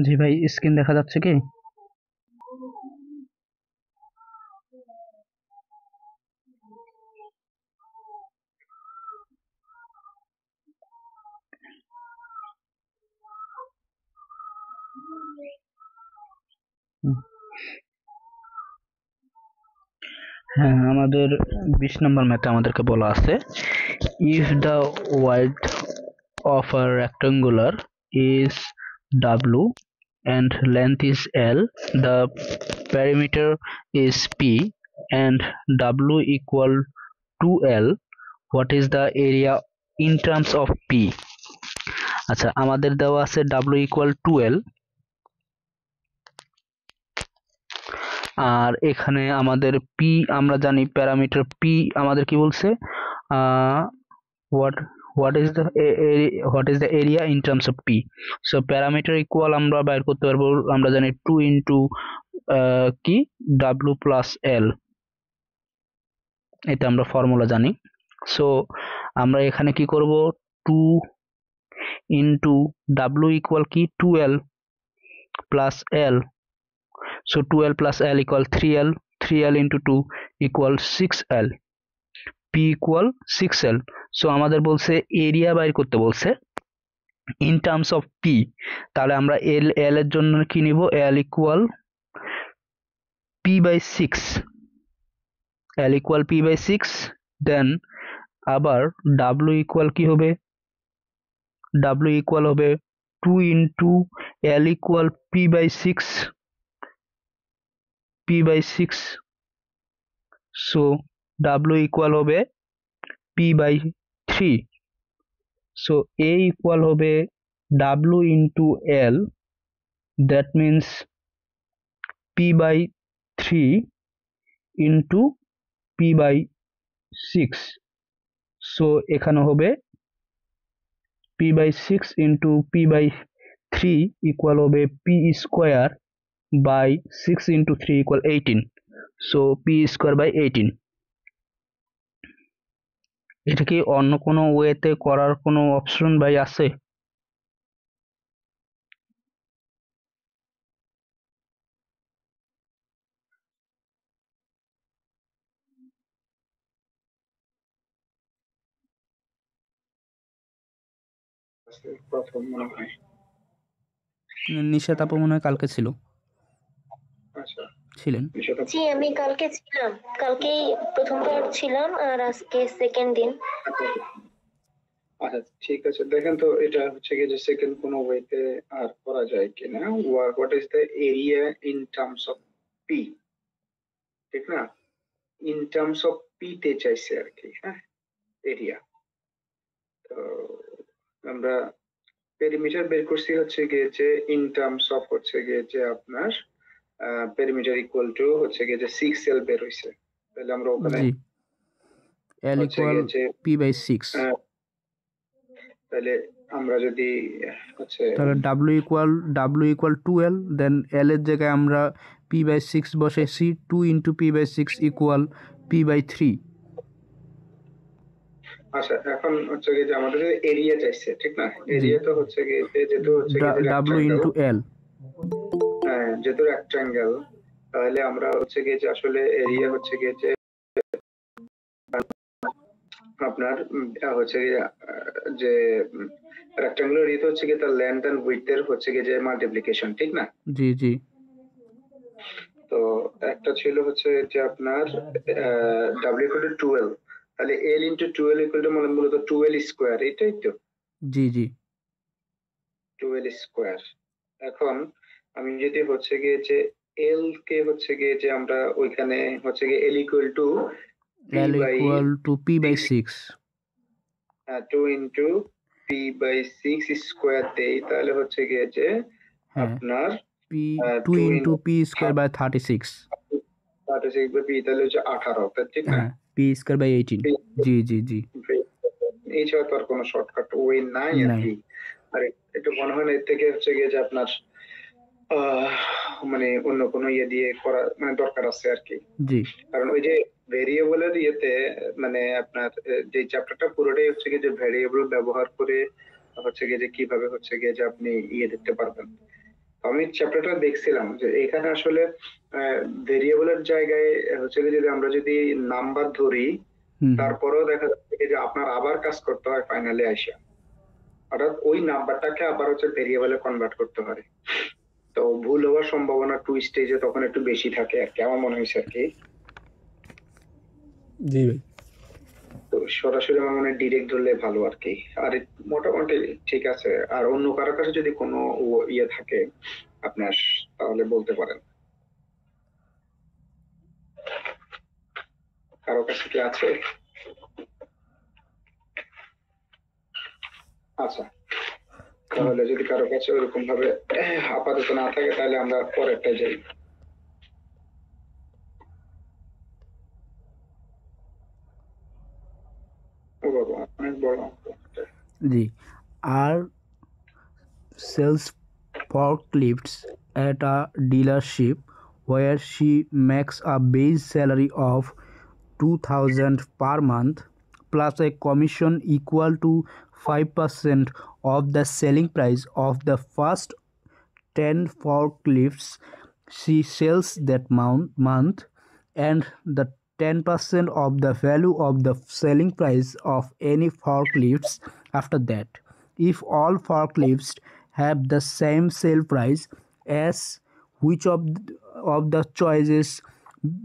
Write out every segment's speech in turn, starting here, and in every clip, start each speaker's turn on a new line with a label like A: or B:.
A: জি ভাই, স্ক্রিন দেখা যাচ্ছে কি? হ্যাঁ, আমাদের 20 নম্বর ম্যাথে আমাদেরকে বলা আছে, if the width of a rectangular is w and length is l, the perimeter is p and w equal to l, what is the area in terms of p? আচ্ছা, আমাদের দেওয়া আছে w equal to l, আর এখানে আমাদের p আমরা জানি, parameter p আমাদের কি বলছে, what what is the what is the area in terms of p? So parameter equal আমরা বাইর করতে পারবো, আমরা জানি 2 into কি w plus l, এটা আমরা ফর্মুলা জানি। সো আমরা এখানে কি করব, 2 into w equal কি 2l plus l, so 2l plus l equal 3l, 3l into 2 equal 6l, p equal 6l। So আমাদের বলছে এরিয়া বাইর করতে বলছে in terms of p, তাহলে আমরা l এর জন্য কি নিব, l equal p by 6, l equal p by 6, দেন আবার w equal কি হবে, w equal হবে 2 into l equal p by 6, p by 6, so w equal হবে p by 3, so a equal হবে w into l, that means p by 3 into p by 6, so এখানে হবে p by 6 into p by 3 equal হবে p square by 6 into 3 equal 18, so p square by 18। এটা কি অন্য কোনো ওয়েতে করার কোনো অপশন ভাই আছে?
B: প্রথম মনে হয়
A: নিশাত আপু মনে হয় কালকে ছিল,
B: আচ্ছা
A: ছিলেন।
C: জি আমি কালকে ছিলাম, কালকেই প্রথমবার ছিলাম আর আজকে সেকেন্ড দিন।
B: আচ্ছা ঠিক আছে, দেখেন তো এটা হচ্ছে কি যে সেকেন্ড কোনো ওয়েতে আর করা যায় কিনা। What is the area in terms of P, ঠিক না? ইন টার্মস অফ পি তে চাইছে আর কি, হ্যাঁ এরিয়া। তো আমরা পেরিমিটার বের করছি হচ্ছে গিয়ে যে ইন টার্মস অফ হচ্ছে গিয়ে যে আপনার পেরিমিটার ইকুয়াল টু হচ্ছে গিয়ে যে 6l বের হইছে। তাহলে আমরা ওখানে
A: জি, l
B: হচ্ছে
A: equal
B: গিয়ে যে
A: p by 6,
B: তাহলে আমরা যদি হচ্ছে
A: তাহলে w equal 2l, দেন l এর জায়গায় আমরা p by 6 বসাইছি, 2 into p by 6 equal p by 3।
B: আচ্ছা এখন হচ্ছে গিয়ে যে আমাদের এরিয়া চাইছে, ঠিক না? এরিয়া তো হচ্ছে গিয়ে যে যেহেতু হচ্ছে গিয়ে যে
A: w
B: রেক্টাঙ্গেল,
A: into l,
B: হ্যাঁ যেহেতু রেক্টাঙ্গেল, তাহলে আমরা হচ্ছে গিয়ে যে আসলে এরিয়া হচ্ছে গিয়ে যে আপনার হচ্ছে গিয়ে যে রেক্টাঙ্গুলার এরিয়া হচ্ছে গিয়ে তার লেন্থ এন্ড উইডথ এর হচ্ছে গিয়ে যে মাল্টিপ্লিকেশন, ঠিক না?
A: জি জি।
B: তো একটা ছিল হচ্ছে যে আপনার w ইকুয়াল টু 12, তাহলে l ইনটু 12 ইকুয়াল টু মানে মূলত 12 স্কয়ার, এটাই তো।
A: জি জি।
B: 12 স্কয়ার। এখন আমি যদি হচ্ছে গিয়ে যে l কে হচ্ছে গিয়ে যে আমরা ওইখানে হচ্ছে গিয়ে l equal to
A: p by 6,
B: 2 into p by 6 square দেই, তাহলে হচ্ছে গিয়ে যে
A: হ্যাঁ
B: আপনার
A: p 2 into p square by 36,
B: 36 by p, তাহলে হচ্ছে 18, ঠিক না?
A: হ্যাঁ p square by 18, জি জি জি।
B: এই ছাড়া তো আর কোনো শর্টকাট ওয়ে নাই আর
A: নাই।
B: কি। আর একটু মনে হয় না এর থেকে হচ্ছে গিয়ে যে আপনার মানে অন্য কোনো ইয়ে দিয়ে করা মানে দরকার আছে আর কি।
A: জি
B: কারণ ওই যে ভেরিয়েবলের ইয়েতে মানে আপনার যে চ্যাপ্টারটা পুরোটাই হচ্ছে গিয়ে যে ভেরিয়েবল ব্যবহার করে হচ্ছে গিয়ে যে কিভাবে হচ্ছে গিয়ে যে আপনি ইয়ে দেখতে পারবেন, আমি চ্যাপ্টারটা দেখছিলাম যে এখানে আসলে ভেরিয়েবলের জায়গায় হচ্ছে কি যদি আমরা যদি নাম্বার ধরি তারপরেও দেখা যাচ্ছে যে আপনার আবার কাজ করতে হয় ফাইনালে আসা, অর্থাৎ ওই নাম্বারটাকে আবার হচ্ছে ভেরিয়েবলে কনভার্ট করতে হয়। তো ভুল হওয়ার সম্ভাবনা টু স্টেজে তখন একটু বেশি থাকে আর কি, আমার মনে হয়েছে আর কি।
A: জি ভাই।
B: তো সরাসরি আমার মনে হয় ডিরেক্ট ধরলে ভালো আর কি। আর মোটামুটি ঠিক আছে। আর অন্য কারো কাছে যদি কোনো ইয়ে থাকে আপনার, তাহলে বলতে পারেন। কারো কাছে কি আছে? আচ্ছা, তাহলে যদি কারো কাছে ওরকম ভাবে আপাতত না থাকে তাহলে আমরা পরেরটা যাই। ও বাবা, অনেক বড় অঙ্ক।
A: জি। আর sells forklifts at a dealership where she makes a base salary of 2000 per month plus a commission equal to 5% of the selling price of the first 10 forklifts she sells that month and the 10% of the value of the selling price of any forklifts after that. If all forklifts have the same sale price as which of the choices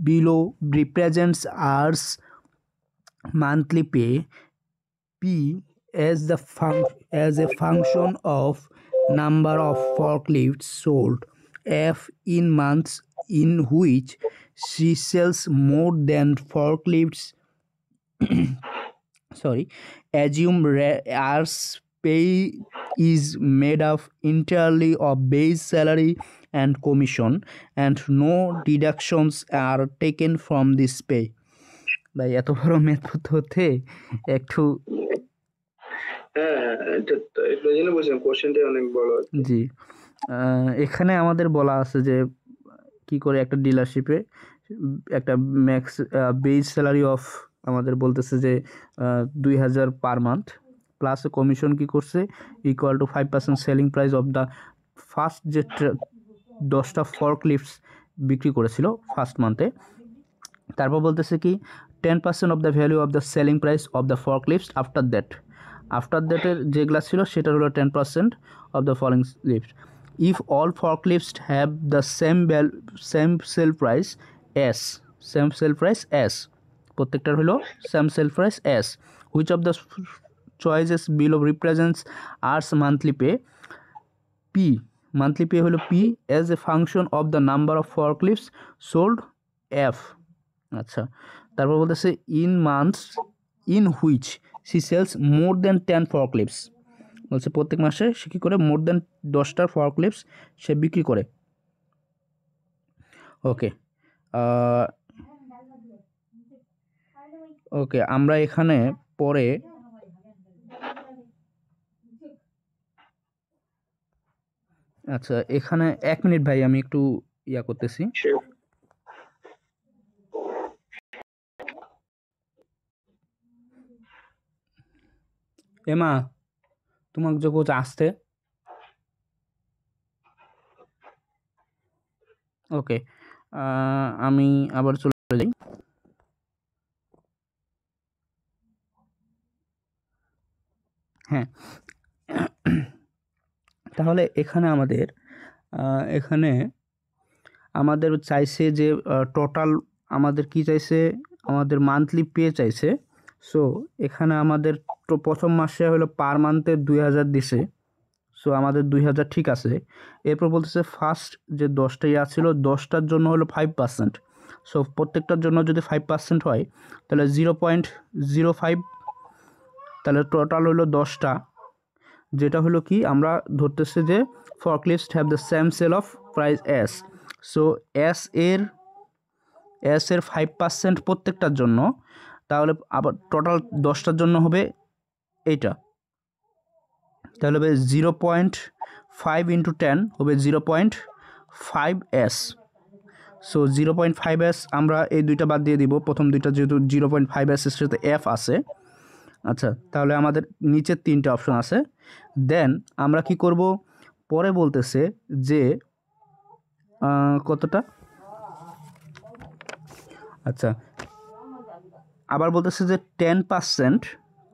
A: below represents ours monthly pay P as a function of number of forklifts sold, F in months in which she sells more than forklifts. Assume ours pay is made up entirely of base salary and commission and no deductions are taken from this pay. ভাই এত বড় math পড়তে হতে একটু জি। এখানে আমাদের বলা আছে যে কি করে একটা ডিলারশিপে একটা ম্যাক্স বেস স্যালারি অফ আমাদের বলতেছে যে 2000 পার মান্থ প্লাস কমিশন কি করছে equal to 5% selling price of the first যে 10টা ফর্কলিফটস বিক্রি করেছিল ফার্স্ট মান্থে। তারপর বলতেছে কি 10% of the value of the selling price of the forklifts after দ্যাটের যেগুলা ছিল সেটা হলো 10% of the following lift. If all forklifts have the same sale price as প্রত্যেকটার হলো same sale price as which of the choices below represents ours monthly pay P monthly pay হলো P as a function of the number of forklifts sold F। আচ্ছা, তারপর বলতেছে in months in which she sells more than 10 forklifts বলছে প্রত্যেক মাসে সে কী করে মোর দেন 10টা ফর্কলিফটস সে বিক্রি করে। ওকে আমরা এখানে পরে আচ্ছা এখানে 1 মিনিট ভাই আমি একটু ইয়া করতেছি। এমা তোমাকে যে কোচ আসতে ওকে আমি আবার চলে যাই। হ্যাঁ, তাহলে এখানে আমাদের চাইছে যে টোটাল আমাদের কি চাইছে আমাদের মান্থলি পে চাইছে। সো এখানে আমাদের প্রথম মাসে হলো পার মান্থে 2000 দিছে। সো আমাদের 2000 ঠিক আছে। এরপর বলতেছে ফার্স্ট যে 10টা ইয়া ছিল 10টার জন্য হলো 5%। সো প্রত্যেকটার জন্য যদি 5% হয় তাহলে 0.05, তাহলে টোটাল হলো 10টা, যেটা হলো কি আমরা ধরতেছে যে forklifts have the same sale of price as. So এস এর 5% প্রত্যেকটার জন্য, তাহলে আবার টোটাল 10টার জন্য হবে এইটা, তাহলে হবে 0.5 ইন্টু 10 হবে 0.5s। সো 0.5s আমরা এই দুইটা বাদ দিয়ে দিব, প্রথম দুইটা যেহেতু 0.5s এর সাথে এফ আছে। আচ্ছা, তাহলে আমাদের নিচের 3টে অপশন আছে। দেন আমরা কি করব পরে বলতেছে যে কতটা, আচ্ছা আবার বলতেছে যে 10%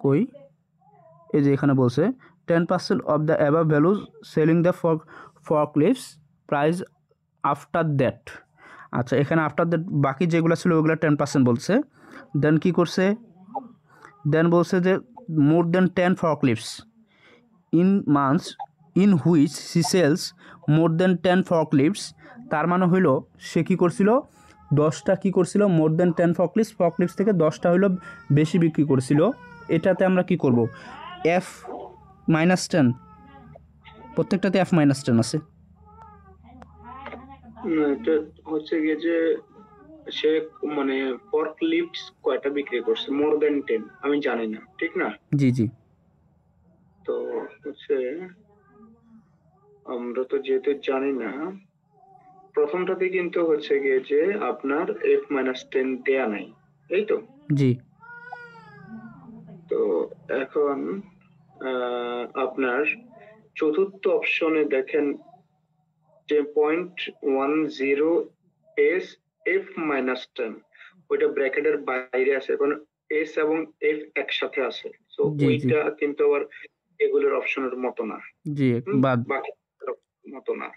A: কই, এই যে এখানে বলছে 10% of the above values selling the forklifts price after that. আচ্ছা এখানে আফটার দ্যাট বাকি যেগুলো ছিল ওগুলো 10% বলছে। দেন কি করছে, দেন বলছে যে more than 10 forklifts in months in which she sells more than 10 forklifts. তার মানে হইলো সে কী করছিল, 10টা কী করছিল, মোর দেন 10 ফর্কলিফটস থেকে 10টা হইলো বেশি বিক্রি করছিল। এটাতে আমরা কি করব, F-10, প্রত্যেকটাতে F-10 আছে।
B: এটা হচ্ছে গিয়ে যে সে মানে ফর্ক লিফটস কয়টা বিক্রি করছে, মোর দেন 10 আমি জানি না, ঠিক না?
A: জি জি।
B: তো হচ্ছে আমরা তো যেহেতু জানি না, প্রথমটাতে কিন্তু হচ্ছে গিয়ে যে আপনার F-10 দেয়া নাই, এই তো।
A: জি।
B: তো এখন আপনার চতুর্থ অপশনে দেখেন যে 0.10 S F-10, ওইটা ব্র্যাকেটের বাইরে আছে, এখন S এবং F একসাথে আছে, তো ওইটা কিন্তু আবার এগুলোর অপশনের মতো না,
A: জি বাদ,
B: বাকি মতো না।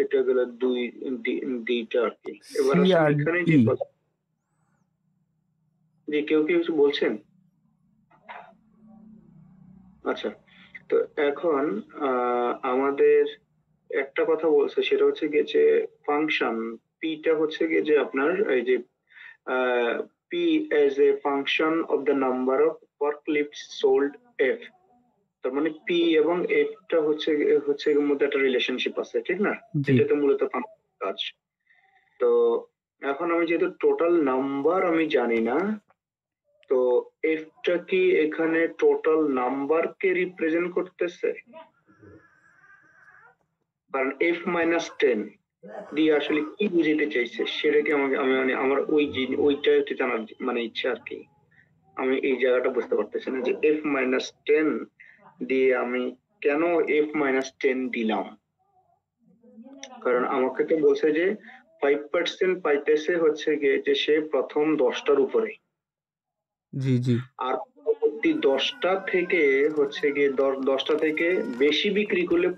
B: এটা গেল দুইটা আর কি। এবার আসলে এখানে যে কেউ কি কিছু বলছেন? আচ্ছা, তো এখন আমাদের একটা কথা বলছে, সেটা হচ্ছে গিয়ে যে ফাংশন পিটা হচ্ছে গিয়ে যে আপনার এই যে P as a function of the number of forklifts sold F, তার মানে পি এবং এফ টা হচ্ছে এর মধ্যে একটা রিলেশনশিপ আছে, ঠিক না? এটা তো মূলত কাজ। তো এখন আমি যেহেতু টোটাল নাম্বার আমি জানি না, তো এফটা কি এখানে টোটাল নাম্বারকে রিপ্রেজেন্ট করতেছে? কারণ F-10 দিয়ে আসলে কি বুঝাতে চাইছে সেটাকে আমাকে আমি মানে আমার ওইটা একটু জানার মানে ইচ্ছা আর কি। আমি এই জায়গাটা বুঝতে পারতেছি না যে F-10 দিয়ে আমি কেন F-10 দিলাম, কারণ আমাকে তো বলছে যে 5% পাইতেছে হচ্ছে গিয়ে যে সে প্রথম 10টার উপরে,
A: জি জি,
B: আর পরবর্তী 10টা থেকে হচ্ছে গিয়ে 10টা থেকে বেশি বিক্রি করলে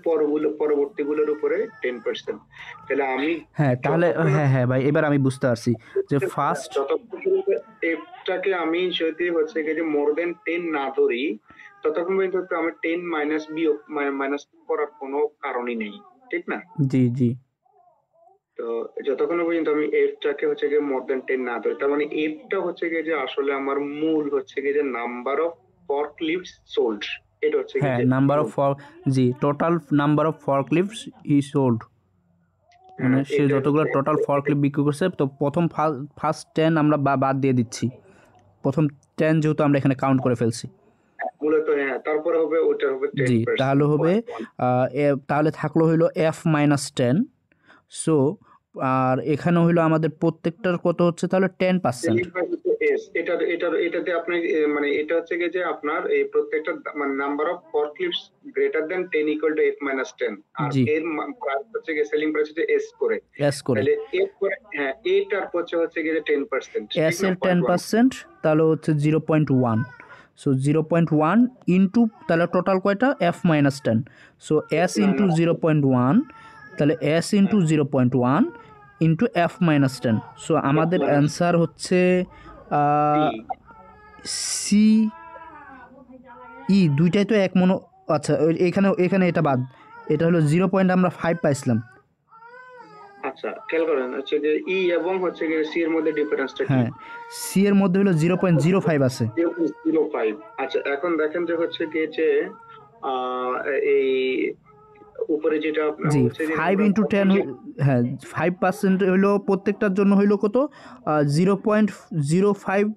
B: পরবর্তী গুলোর উপরে 10%। তাহলে আমি
A: হ্যাঁ তাহলে হ্যাঁ ভাই এবার আমি বুঝতে পারছি যে ফার্স্ট
B: এফটাকে আমি যদি হচ্ছে গিয়ে যে মোর দেন 10 না ধরি, ততক্ষণ পর্যন্ত আমি 10 মাইনাস বিয়োগ মাইনাস করার কোনো কারণই নেই, ঠিক না?
A: জি জি।
B: তো যতক্ষণ পর্যন্ত আমি এফটাকে হচ্ছে গিয়ে মোর দেন 10 না ধরি, তার মানে এফটা হচ্ছে গিয়ে যে আসলে আমার মূল হচ্ছে গিয়ে যে নাম্বার অফ ফর্কলিফটস সোল্ড, এটা হচ্ছে
A: হ্যাঁ নাম্বার অফ জি টোটাল নাম্বার অফ ফর্কলিফটস ই সোল্ড, মানে সে যতগুলো টোটাল ফর্কলিফট বিক্রি করছে, তো প্রথম ফার্স্ট 10 আমরা বাদ দিয়ে দিচ্ছি, প্রথম 10 যেহেতু আমরা এখানে কাউন্ট করে ফেলছি
B: মূলত। হ্যাঁ, তারপরে হবে ওটা হবে 10%।
A: জি, তাহলে হবে তাহলে থাকলো হইলো F-10। সো আর এখানে হইলো আমাদের প্রত্যেকটার কত হচ্ছে তাহলে 10%।
B: এটাতে আপনি মানে এটা হচ্ছে গিয়ে যে আপনার এই প্রত্যেকটা মানে number of forklifts greater than 10 equal to F-10, আর এর প্রাইস হচ্ছে গিয়ে সেলিং প্রাইস হচ্ছে S করে, তাহলে এর পরে হ্যাঁ এটার হচ্ছে গিয়ে 10%,
A: S এর 10% তাহলে হচ্ছে 0.1। সো 0.1 ইনটু তাহলে টোটাল কয়টা F-10, সো S ইনটু 0.1, তাহলে S into 0.1 into F-10। So আমাদের অ্যান্সার হচ্ছে সি ই, দুইটাই তো এক মনো। আচ্ছা এখানে এটা বাদ, এটা হলো 0.5 পাইছিলাম।
B: আচ্ছা খেয়াল করেন হচ্ছে যে ই এবং হচ্ছে যে সি এর মধ্যে ডিফারেন্সটা কি?
A: হ্যাঁ সি এর মধ্যে হলো 0.05 আছে।
B: 0.05। আচ্ছা এখন দেখেন যে হচ্ছে কি যে এই উপরে যেটা আপনার
A: জি
B: হচ্ছে
A: 5 ইনটু 10, হ্যাঁ 5% হলো প্রত্যেকটার জন্য হইলো কত 0.05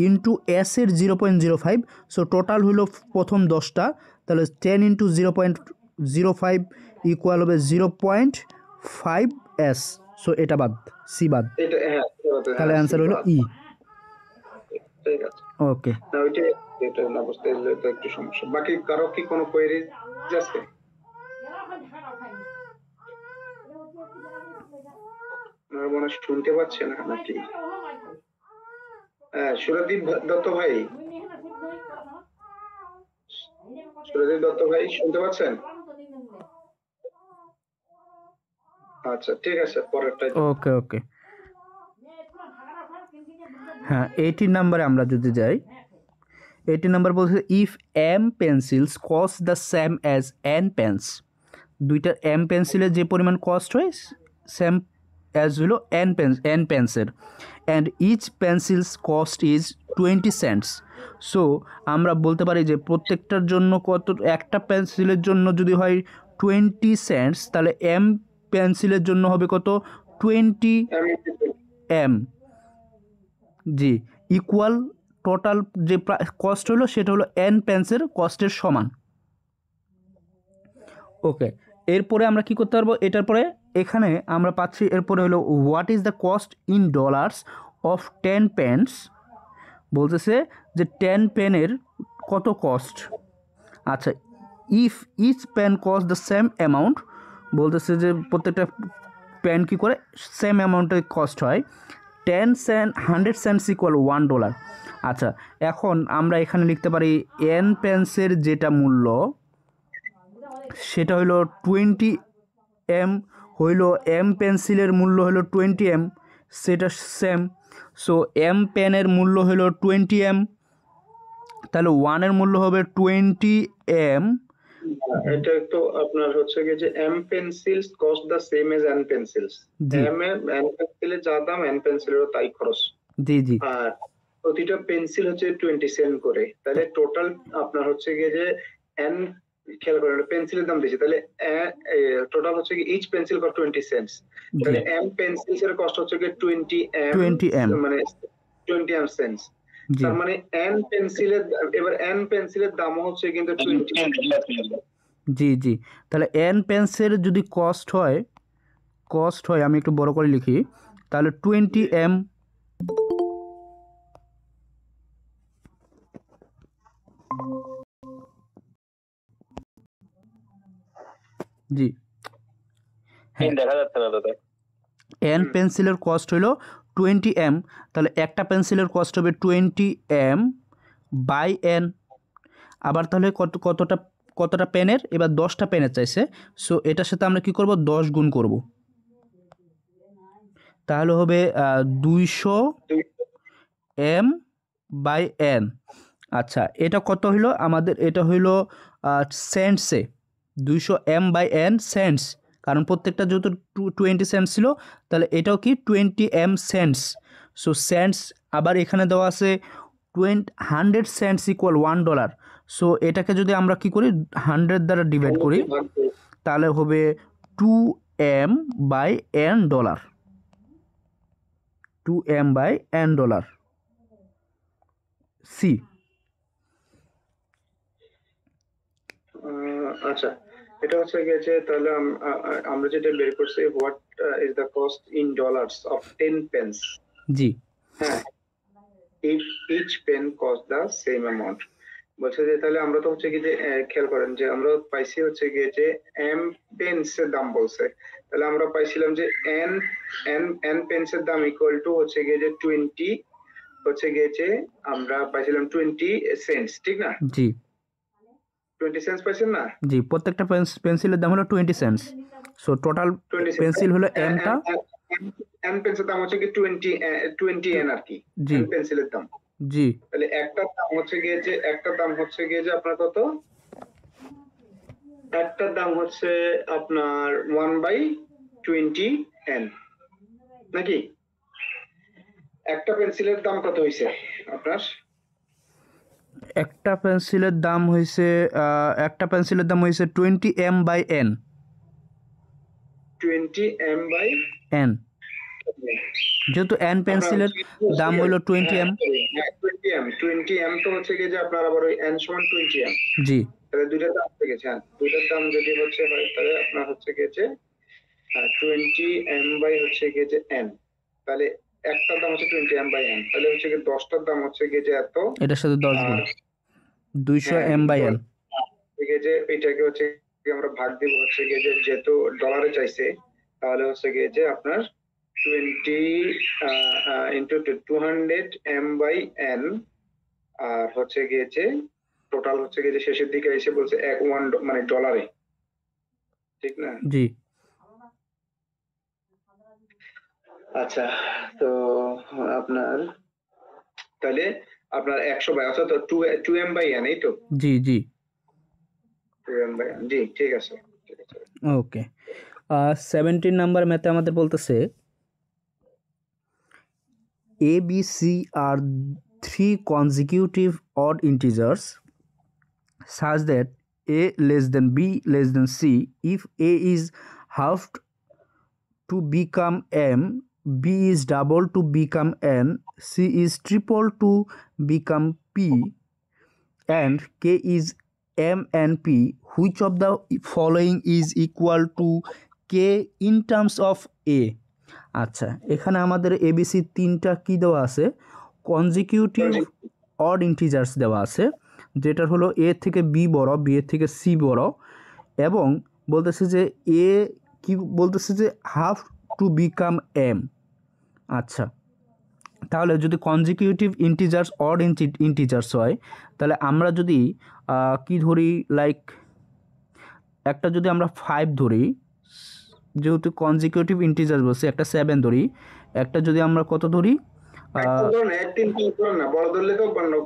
A: ইনটু এস এর 0.05। সো টোটাল হইলো প্রথম 10টা, তাহলে 10 ইনটু 0.05 ইকুয়াল হবে 0.5 এস। সো এটা বাদ, সি বাদ, তাহলে অ্যান্সার হলো ই।
B: ঠিক আছে,
A: ওকে,
B: না ওইটা এটা না বুঝতে গেলে তো একটু সমস্যা। বাকি কারো কি কোনো কোয়েরি? জাস্ট আমার মনে হয় শুনতে পাচ্ছেন না নাকি? হ্যাঁ, সুরদীপ দত্ত ভাই, সুরদীপ দত্ত ভাই শুনতে পাচ্ছেন? আচ্ছা ঠিক আছে, পরেরটা।
A: ওকে ওকে, হ্যাঁ 18 নাম্বারে আমরা যদি যাই, 18 নাম্বার বলছে if M pencils cost the same as N pence, দুইটার এম পেন্সিলের যে পরিমাণ কস্ট হয় সেম অ্যাজ হলো এন পেন্সের, and each pencils cost is 20 cents. So আমরা বলতে পারি যে প্রত্যেকটার জন্য কত, একটা পেন্সিলের জন্য যদি হয় 20 সেন্টস, তাহলে এম পেন্সিলের জন্য হবে কত, 20 এম, জি, ইকুয়াল টোটাল যে কস্ট হলো সেটা হলো এন পেন্সের কস্টের সমান। ওকে, এরপরে আমরা কি করতে পারবো, এটার পরে এখানে আমরা পাচ্ছি এরপরে হলো what is the cost in dollars of 10 pens, বলতেছে যে 10 পেনের কত কস্ট। আচ্ছা, if each pen cost the same amount, বলতেছে যে প্রত্যেকটা পেন কী করে সেম অ্যামাউন্টের কস্ট হয়, 100 সেন্টস ইকুয়াল $1। আচ্ছা, এখন আমরা এখানে লিখতে পারি এন পেন্সের যেটা মূল্য সেটা হলো 20 এম, হইল এম পেন্সিলের মূল্য হলো 20 এম, সেটা সেম। সো এম পেনের মূল্য হলো 20 এম, তাহলে ওয়ানের মূল্য হবে 20 এম।
B: এটা তো আপনার হচ্ছে গিয়ে যে M pencils cost the same as N pencils, M পেন্সিলের যা দাম এন পেন্সিলেরও তাই খরচ।
A: জি জি,
B: আর প্রতিটা পেন্সিল হচ্ছে 20 সেন্ট করে, তাহলে টোটাল আপনার হচ্ছে গিয়ে যে এন, খেয়াল করেন পেন্সিলের দাম বেশি, তাহলে টোটাল হচ্ছে কি ইচ পেন্সিল কস্ট 20 সেন্টস, তাহলে এম পেন্সিলস এর কস্ট হচ্ছে কি 20 এম, মানে 20 এম সেন্টস। তার মানে এন পেন্সিলের, এবার এন পেন্সিলের দাম হচ্ছে কিন্তু 20।
A: জি জি, তাহলে এন পেন্সিলের যদি কস্ট হয় আমি একটু বড় করে লিখি, তাহলে 20 এম, জি হ্যাঁ,
B: দেখা যাচ্ছে না দাদা।
A: এন পেন্সিলের কস্ট হলো 20 এম, তাহলে একটা পেন্সিলের কস্ট হবে 20 এম বাই এন। আবার তাহলে কতটা পেনের, এবার 10টা পেনের চাইছে, সো এটার সাথে আমরা কি করব, 10 গুণ করব, তাহলে হবে 200 এম বাই এন। আচ্ছা, এটা কত হইলো আমাদের, এটা হইলো সেন্টসে, 200 এম বাই এন সেন্টস, কারণ প্রত্যেকটা যেহেতু 20 সেন্টস ছিল, তাহলে এটাও কি 20 এম সেন্টস। সো সেন্টস আবার এখানে দেওয়া আছে 100 সেন্টস ইকুয়াল $1। সো এটাকে যদি আমরা কি করি 100 দ্বারা ডিভাইড করি, তাহলে হবে 2 M by N dollar, 2 M by N dollar, C.
B: আচ্ছা, এটা হচ্ছে গেছে, তাহলে আমরা যেটা বের করছি what is the cost in dollars of 10 pence.
A: জি
B: হ্যাঁ, if each pen cost the same amount, বলছে যে তাহলে আমরা তো হচ্ছে কি যে খেয়াল করেন যে আমরা পাইছি হচ্ছে গিয়ে যে এম পেন্স এর দাম বলছে, তাহলে আমরা পাইছিলাম যে এন এন এন পেন্স এর দাম ইকুয়াল টু হচ্ছে গিয়ে যে 20, হচ্ছে গিয়ে যে আমরা পাইছিলাম 20 সেন্টস, ঠিক না?
A: জি
B: 20 সেন্টস পাইছেন না?
A: জি, প্রত্যেকটা পেন্সিলের দাম হলো 20 সেন্টস। সো টোটাল
B: 20
A: পেন্সিল হলো এমটা,
B: এন পেন্সিলের দাম হচ্ছে কি 20 এন আর কি,
A: জি
B: এন পেন্সিলের দাম।
A: জি,
B: তাহলে একটার দাম হচ্ছে গিয়ে যে আপনার কত, একটার দাম হচ্ছে আপনার 1/20 এন, নাকি? একটা পেন্সিলের দাম কত হয়েছে আপনার?
A: একটা পেন্সিলের দাম হয়েছে 20 M by N,
B: 20 M by
A: N, যেহেতু এন পেন্সিলের দাম হলো 20 এম।
B: 20 এম তো হচ্ছে গিয়ে যে আপনার আবার ওই এন সমান 20 এম,
A: জি
B: তাহলে দুইটার দাম হয়ে গেছে। হ্যাঁ, দুইটার দাম যদি হচ্ছে হয় তাহলে আপনার হচ্ছে গিয়ে যে 20 এম বাই হচ্ছে গিয়ে যে এন, তাহলে একটার দাম হচ্ছে 20 এম বাই এন, তাহলে হচ্ছে গিয়ে 10টার দাম হচ্ছে গিয়ে যে এত,
A: এটার সাথে 10 গুণ 200 এম বাই এন,
B: গিয়ে যে এটাকে হচ্ছে গিয়ে আমরা ভাগ দিব হচ্ছে গিয়ে যে যেহেতু ডলারে চাইছে, তাহলে হচ্ছে গিয়ে যে আপনার 20 ইন্টু 200 m/n, আর হচ্ছে গিয়ে যে টোটাল হচ্ছে গিয়ে যে শেষের দিকে এসে বলছে মানে ডলারে, ঠিক না?
A: জি
B: আচ্ছা, তো আপনার তাহলে আপনার 100 বাই অর্থাৎ 2m/n, এই তো
A: জি জি
B: 2m/n, জি ঠিক আছে, ঠিক আছে।
A: ওকে 17 নাম্বার ম্যাথে আমাদের বলতেছে A, B, C are three consecutive odd integers such that A less than B less than C. If A is halved to become M, B is double to become N, C is triple to become P, and K is M and P. Which of the following is equal to K in terms of A? আচ্ছা, এখানে আমাদের ABC তিনটা কি দেওয়া আছে, consecutive odd integers দেওয়া আছে, যেটা হলো এ থেকে বি বড়, বি এর থেকে সি বড়, এবং বলতেছে যে এ কি বলতেছে যে হাফ টু বিকাম এম। আচ্ছা, তাহলে যদি কনজিকিউটিভ ইন্টিজার্স অড ইন্টিজার্স হয়, তাহলে আমরা যদি কি ধরি, লাইক একটা যদি আমরা 5 ধরি, যেহেতু কনজিকিউটিভ ইন্টিজার বলছে, একটা 7 ধরি, একটা যদি আমরা কত ধরি,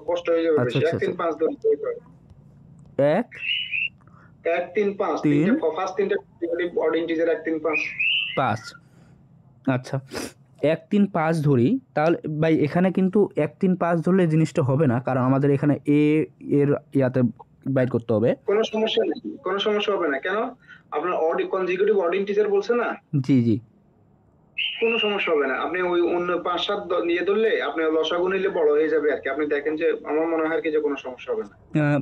B: কষ্ট হয়ে যাবে,
A: আচ্ছা আচ্ছা
B: 1 3 5
A: এক
B: 1 3 5 তিনটা ফার্স্ট তিনটা অড ইন্টিজার 1 3 5
A: 5। আচ্ছা 1 3 5 ধরি, তাহলে ভাই এখানে কিন্তু 1 3 5 ধরলে জিনিসটা হবে না, কারণ আমাদের এখানে এ এর ইয়াতে বাইর করতে হবে।
B: কোনো সমস্যা নেই, কোনো সমস্যা হবে না। কেন? আপনার অড কনজিকিউটিভ অড ইন্টিজার বলছে না?
A: জি জি,
B: কোনো সমস্যা হবে না। আপনি ওই অন্য 5 7 নিয়ে ধরলে আপনি লসাগু নিলে বড় হয়ে যাবে আর কি। আপনি দেখেন যে আমার মনে হয় আর কি যে কোনো সমস্যা হবে না।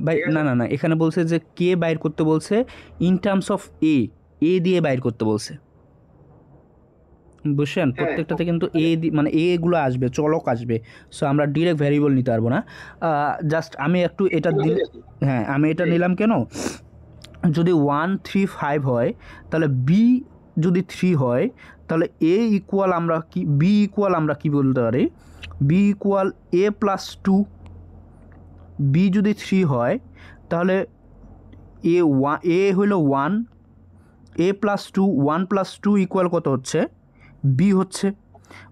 A: ভাই না না না, এখানে বলছে যে কে বাইর করতে বলছে ইন টার্মস অফ এ, এ দিয়ে বাইর করতে বলছে, বুঝছেন? প্রত্যেকটাতে কিন্তু এ মানে এ গুলো আসবে, চলক আসবে, সো আমরা ডিরেক্ট ভ্যারিয়েবল নিতে পারবো না। জাস্ট আমি একটু এটা হ্যাঁ আমি এটা নিলাম কেন, যদি 1 3 5 হয়, তাহলে বি যদি 3 হয়, তাহলে এ ইকুয়াল আমরা কি, বি ইকুয়াল আমরা কি বলতে পারি, বি ইকুয়াল এ প্লাস 2। বি যদি 3 হয়, তাহলে এ হইল 1, এ প্লাস 2, 1 প্লাস 2 ইকুয়াল কত হচ্ছে, বি হচ্ছে,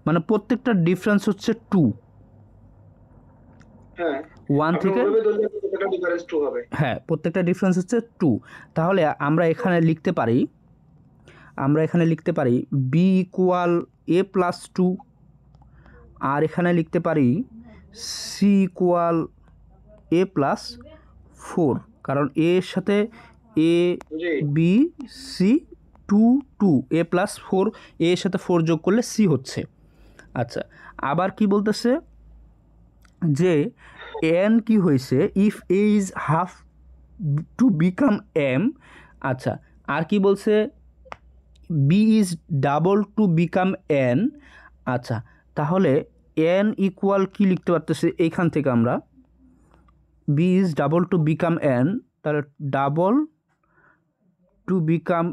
A: মানে প্রত্যেকটা ডিফারেন্স হচ্ছে 2।
B: হ্যাঁ
A: 1 থেকে হ্যাঁ প্রত্যেকটা ডিফারেন্স হচ্ছে 2। তাহলে আমরা এখানে লিখতে পারি বি ইকুয়াল এ প্লাস 2, আর এখানে লিখতে পারি সি ইকুয়াল এ প্লাস 4, কারণ এ এর সাথে এ বি সি 2 2, এ প্লাস 4, এ এর সাথে 4 যোগ করলে সি হচ্ছে। আচ্ছা, আবার কি বলতেছে যে এন কি হয়েছে, if A is half to become M. আচ্ছা, আর কি বলছে, B is double to become N. আচ্ছা, তাহলে এন ইকুয়াল কি লিখতে পারতেছে এইখান থেকে আমরা, B is double to become N, তাহলে ডাবল টু বিকাম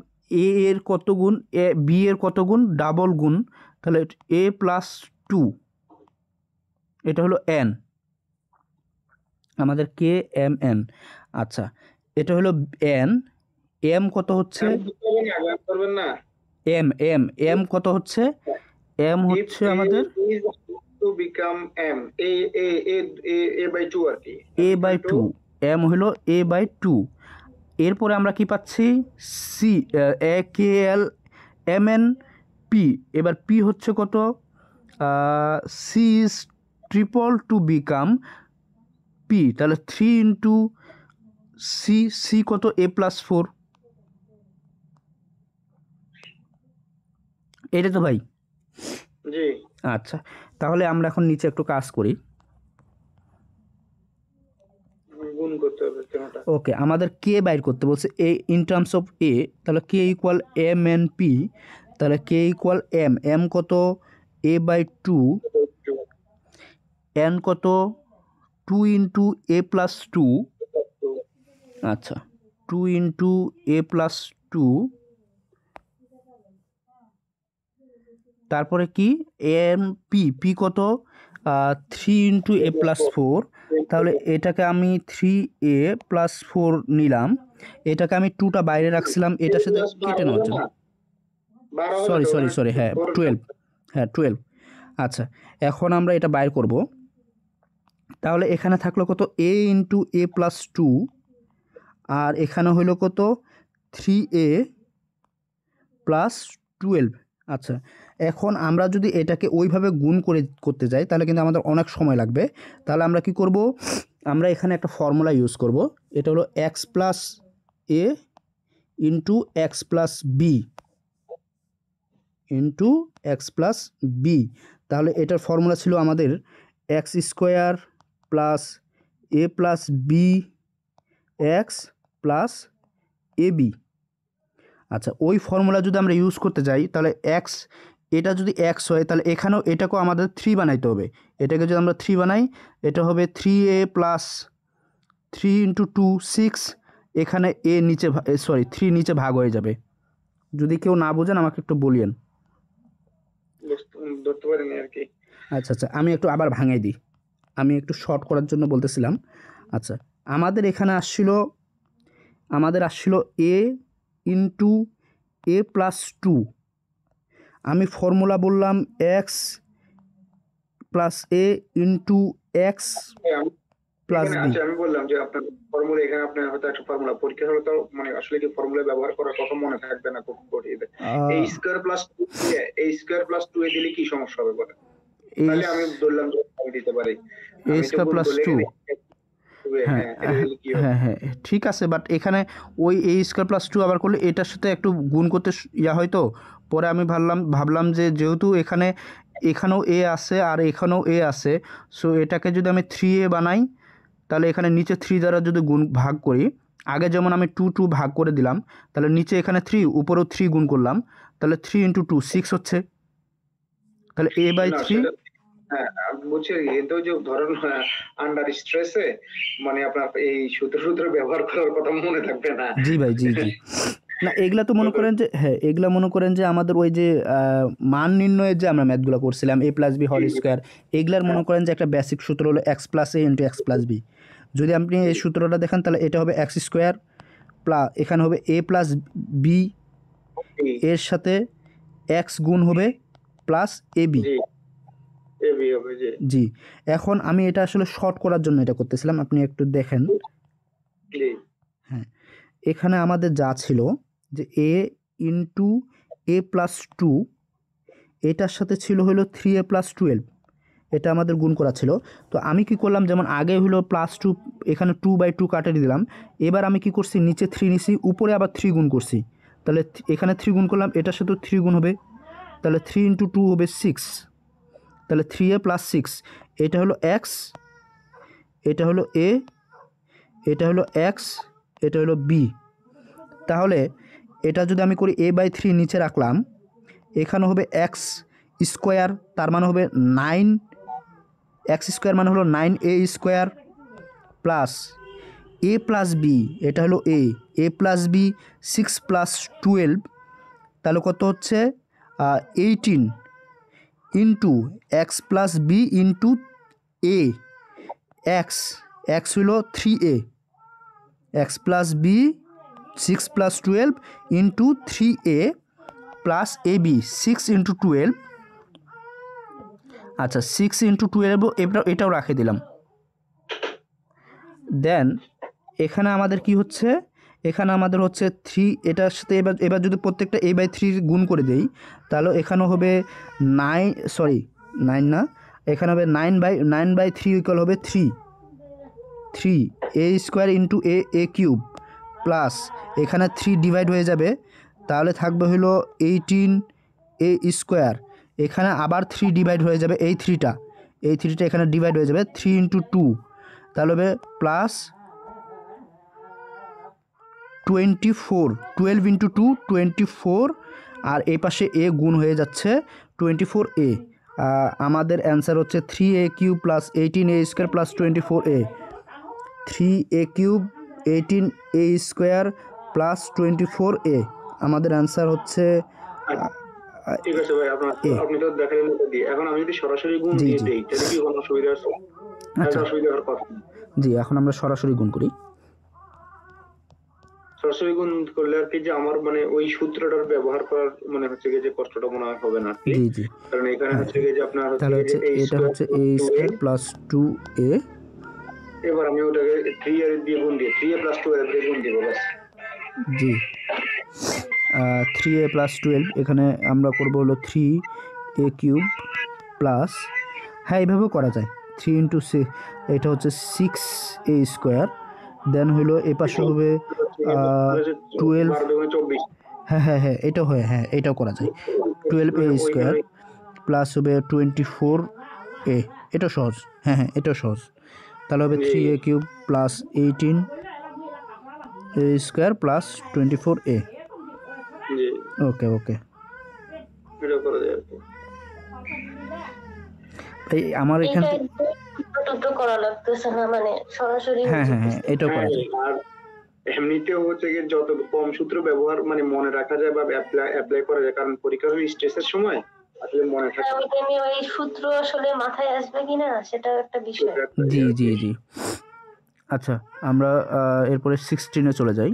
A: এ এর কত গুণ, এ বি এর কত গুণ, ডাবল গুণ, তাহলে এ প্লাস 2, এটা হলো এন, আমাদের কে এম এন। আচ্ছা, এটা হলো এন, এম কত হচ্ছে, এম এম এম কত হচ্ছে, এম হচ্ছে আমাদের
B: to become M A by 2 আর কি,
A: এ বাই 2, এম হলো এ বাই 2। এরপরে আমরা কি পাচ্ছি, C A K L M N P, এবার পি হচ্ছে কত, C is triple to become P, তাহলে 3 ইন্টু সি, সি কত, এ প্লাস 4, এটা তো ভাই।
B: জি
A: আচ্ছা, তাহলে আমরা এখন নিচে একটু কাজ করি।
B: গুণ করতে হবে কেনটা,
A: ওকে, আমাদের কে বাইর করতে বলছে এ ইন টার্মস অফ এ, তাহলে K equal M N P, তাহলে কে ইকুয়াল এম, এম কত, এ বাই 2, এন কত 2 ইন্টু এ প্লাস 2। আচ্ছা, 2 ইন্টু এ প্লাস 2, তারপরে কি এম পি, পি কত 3 ইন্টু এ প্লাস 4, তাহলে এটাকে আমি 3a প্লাস 4 নিলাম, এটাকে আমি 2টা বাইরে রাখছিলাম এটার সাথে কেটে নেওয়ার জন্য। সরি হ্যাঁ 12, হ্যাঁ 12। আচ্ছা এখন আমরা এটা বাইর করব, তাহলে এখানে থাকলো কত a ইন্টু এ প্লাস 2, আর এখানে হইলো কত 3a প্লাস 12। আচ্ছা এখন আমরা যদি এটাকে ওইভাবে গুণ করতে যাই তাহলে কিন্তু আমাদের অনেক সময় লাগবে। তাহলে আমরা কি করব, আমরা এখানে একটা ফর্মুলা ইউজ করব, এটা হলো x plus a into x plus b into x plus b. তাহলে এটার ফর্মুলা ছিল আমাদের x square plus a plus b x plus a b. আচ্ছা ওই ফর্মুলা যদি আমরা ইউজ করতে যাই তাহলে এক্স, এটা যদি এক্স হয় তাহলে এখানেও এটাকেও আমাদের 3 বানাইতে হবে। এটাকে যদি আমরা 3 বানাই এটা হবে 3a প্লাস 3 ইন্টু 2 6, এখানে এ নিচে 3 নিচে ভাগ হয়ে যাবে। যদি কেউ না বোঝেন আমাকে একটু বলিয়েন। আচ্ছা আচ্ছা আমি একটু আবার ভাঙাই দিই, আমি একটু শর্ট করার জন্য বলতেছিলাম। আচ্ছা আমাদের এখানে আসছিল এ ইন্টু এ প্লাস 2, আমি ফর্মুলা বললাম x plus a into x plus B.
B: আমি বললাম যে আপনার ফর্মুলা, এখানে আপনার হয়তো একটা ফর্মুলা পরীক্ষা হলে তো মানে আসলে কি ফর্মুলা ব্যবহার করার কথা মনে থাকবে না, খুব কঠিন। a স্কয়ার প্লাস 2 এ দিলে কি সমস্যা হবে বলেন? তাহলে আমি বললাম যে আমি দিতে পারি
A: a স্কয়ার প্লাস 2। হ্যাঁ হ্যাঁ ঠিক আছে, বাট এখানে ওই এ স্কয়ার প্লাস 2 আবার করলে এটার সাথে একটু গুণ করতে হয়তো। পরে আমি ভাবলাম যে যেহেতু এখানেও এ আছে আর এখানেও এ আছে, সো এটাকে যদি আমি 3a বানাই তাহলে এখানে নিচে 3 দ্বারা যদি ভাগ করি, আগে যেমন আমি 2 ভাগ করে দিলাম, তাহলে নিচে এখানে 3 উপরেও 3 গুণ করলাম, তাহলে 3 ইন্টু 2 6 হচ্ছে, তাহলে a বাই 3।
B: হ্যাঁ বুঝছি, কিন্তু যে ধরুন আন্ডার স্ট্রেসে মানে আপনার এই সূত্র ব্যবহার করার কথা মনে থাকবে না।
A: জি ভাই জি না এগুলা তো মনে করেন যে হ্যাঁ এগুলা মনে করেন যে আমাদের ওই যে মান নির্ণয়ের যে আমরা ম্যাথগুলো করছিলাম এ প্লাস বি হোল স্কোয়ার, এগুলার মনে করেন যে একটা বেসিক সূত্র হলো x plus a into x plus B. যদি আপনি এই সূত্রটা দেখেন তাহলে এটা হবে এক্স স্কোয়ার প্লাস এখানে হবে এ প্লাস বি, এর সাথে এক্স গুণ হবে প্লাস এ বি। জি এখন আমি এটা আসলে শর্ট করার জন্য এটা করতেছিলাম, আপনি একটু দেখেন। হ্যাঁ এখানে আমাদের যা ছিল যে এ ইন্টু এ প্লাস 2, এটার সাথে ছিল হলো 3a প্লাস 12, এটা আমাদের গুণ করা ছিল। তো আমি কি করলাম, যেমন আগে হলো প্লাস 2, এখানে 2/2 কাটিয়ে দিলাম, এবার আমি কি করছি নিচে 3 নিছি, উপরে আবার 3 গুণ করছি, তাহলে এখানে 3 গুণ করলাম, এটার সাথে 3 গুণ হবে, তাহলে 3 ইন্টু 2 হবে 6, তাহলে 3a প্লাস 6, এটা হলো এক্স, এটা হলো এ, এটা হলো এক্স, এটা হলো বি। তাহলে এটা যদি আমি করি a বাই 3 নিচে রাখলাম, এখানে হবে এক্স স্কোয়ার, তার মানে হবে 9, এক্স স্কোয়ার মানে হলো 9a square plus a plus B, এটা হলো এ প্লাস বি 6 প্লাস 12, তাহলে কত হচ্ছে 18 into x plus b into a x হলো 3a, x plus b 6 plus 12 into 3a plus a b 6 into 12। আচ্ছা 6 ইন্টু 12 এটাও রাখে দিলাম। দেন এখানে আমাদের কি হচ্ছে, এখানে আমাদের হচ্ছে 3, এটার সাথে এবার যদি প্রত্যেকটা a বাই 3 গুণ করে দেই তাহলে এখানে হবে 9 না, এখানে হবে 9/3 ইকুয়াল হবে 3 a square into A cube plus এখানে 3 ডিভাইড হয়ে যাবে, তাহলে থাকবে হলো 18a স্কোয়ার, এখানে আবার 3 ডিভাইড হয়ে যাবে, এই 3টা এখানে ডিভাইড হয়ে যাবে, 3 ইন্টু 2 তাহলে হবে প্লাস 24, 12 ইন্টু 2 24, আর এই পাশে এ গুণ হয়ে যাচ্ছে 24a। আমাদের অ্যান্সার হচ্ছে 3a cube plus 18a square plus 24a, 3a cube 18a square plus 24a। আমাদের অ্যান্সার হচ্ছে
B: ঠিক আছে ভাই, আপনি তো দেখালেন এটা দিয়ে। এখন আমি যদি সরাসরি গুণ দিয়ে দেই তাহলে কি কোনো অসুবিধা আছে?
A: আচ্ছা
B: অসুবিধা হওয়ার কথা না।
A: জি, এখন আমরা সরাসরি গুণ করি।
B: সরাসরি গুণ করলে আর কি যে আমার মানে ওই সূত্রটার ব্যবহার করার মানে হচ্ছে যে কষ্টটা মনে হয় হবে না আর কি।
A: জি জি,
B: কারণ এখানে হচ্ছে যে আপনার
A: তাহলে হচ্ছে এটা হচ্ছে a স্কয়ার প্লাস 2a।
B: এবার আমি ওটাকে 3a দিয়ে গুণ দিয়ে 3a প্লাস 2a দিয়ে গুণ দিব বাস।
A: জি, 3a প্লাস 12, এখানে আমরা করব হলো 3a কিউব প্লাস, হ্যাঁ এইভাবেও করা যায় 3 ইন্টু 6, এটা হচ্ছে 6a স্কোয়ার, দেন হলো এ পাশে হবে 12,
B: 24।
A: হ্যাঁ হ্যাঁ হ্যাঁ এটাও হয়, হ্যাঁ এটাও করা যায় 12a স্কোয়ার প্লাস হবে 24a। এটা সহজ, হ্যাঁ হ্যাঁ এটাও সহজ। তাহলে হবে 3a cube plus 18a square plus 24a। ওকে ওকে,
B: এটা করা যায় আর কি।
A: এই আমার এখানে
C: টুকরো করা লাগতেছে না, মানে সরাসরি
A: হ্যাঁ হ্যাঁ হ্যাঁ এটাও করা যায়।
B: আর এমনিতেও হচ্ছে কি যত কম সূত্র ব্যবহার মানে মনে রাখা যায় বা অ্যাপ্লাই করা যায়, কারণ পরীক্ষার স্ট্রেসের সময় আসলে মনে থাকে।
C: আমি ওই সূত্র আসলে মাথায় আসবে কিনা সেটা একটা বিষয়।
A: জি জি জি, আচ্ছা আমরা এরপরে 16-এ চলে যাই।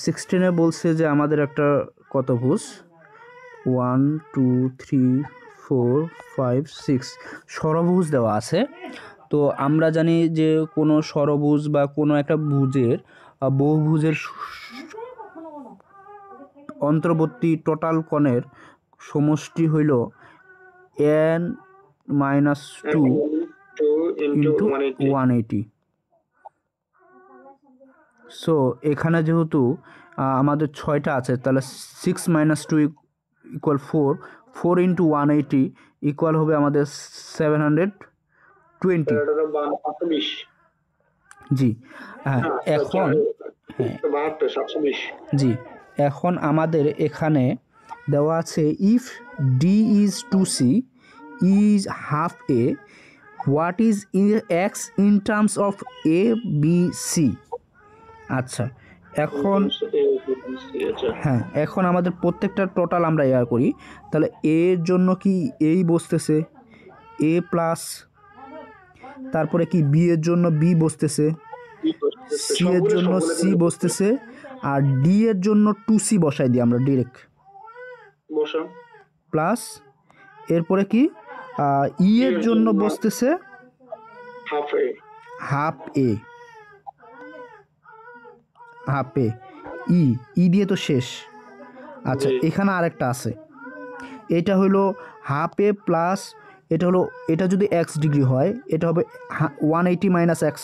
A: 16-এ বলছে যে আমাদের একটা কত ভুজ, 1 2 3 4 5 6 ষড়ভুজ দেওয়া আছে। তো আমরা জানি যে কোনো ষড়ভুজ বা কোনো একটা ভুজের বহুভুজের অন্তর্বর্তী টোটাল কোণের সমষ্টি হইল n-2 ইন্টু 180। সো এখানে যেহেতু আমাদের 6টা আছে, তাহলে 6 - 2 = 4, 4 ইন্টু 180 ইকুয়াল হবে আমাদের 720। জি হ্যাঁ, এখন জি, এখন আমাদের এখানে দেওয়া আছে if D is 2c is half A, what is X in terms of A B C. আচ্ছা এখন হ্যাঁ, এখন আমাদের প্রত্যেকটা টোটাল আমরা এয়ার করি। তাহলে এর জন্য কি এই বসতেছে এ প্লাস, তারপরে কি বি এর জন্য বি বসতেছে, সি এর জন্য সি বসতেছে, আর ডি এর জন্য 2c বসাই দিই আমরা ডিরেক্ট প্লাস, এরপরে কি ই এর জন্য বসতেছে হাফ এ, ই দিয়ে তো শেষ। আচ্ছা এখানে আরেকটা আছে, এটা হলো হাফ এ প্লাস, এটা হলো, এটা যদি x ডিগ্রি হয় এটা হবে 180 মাইনাস এক্স।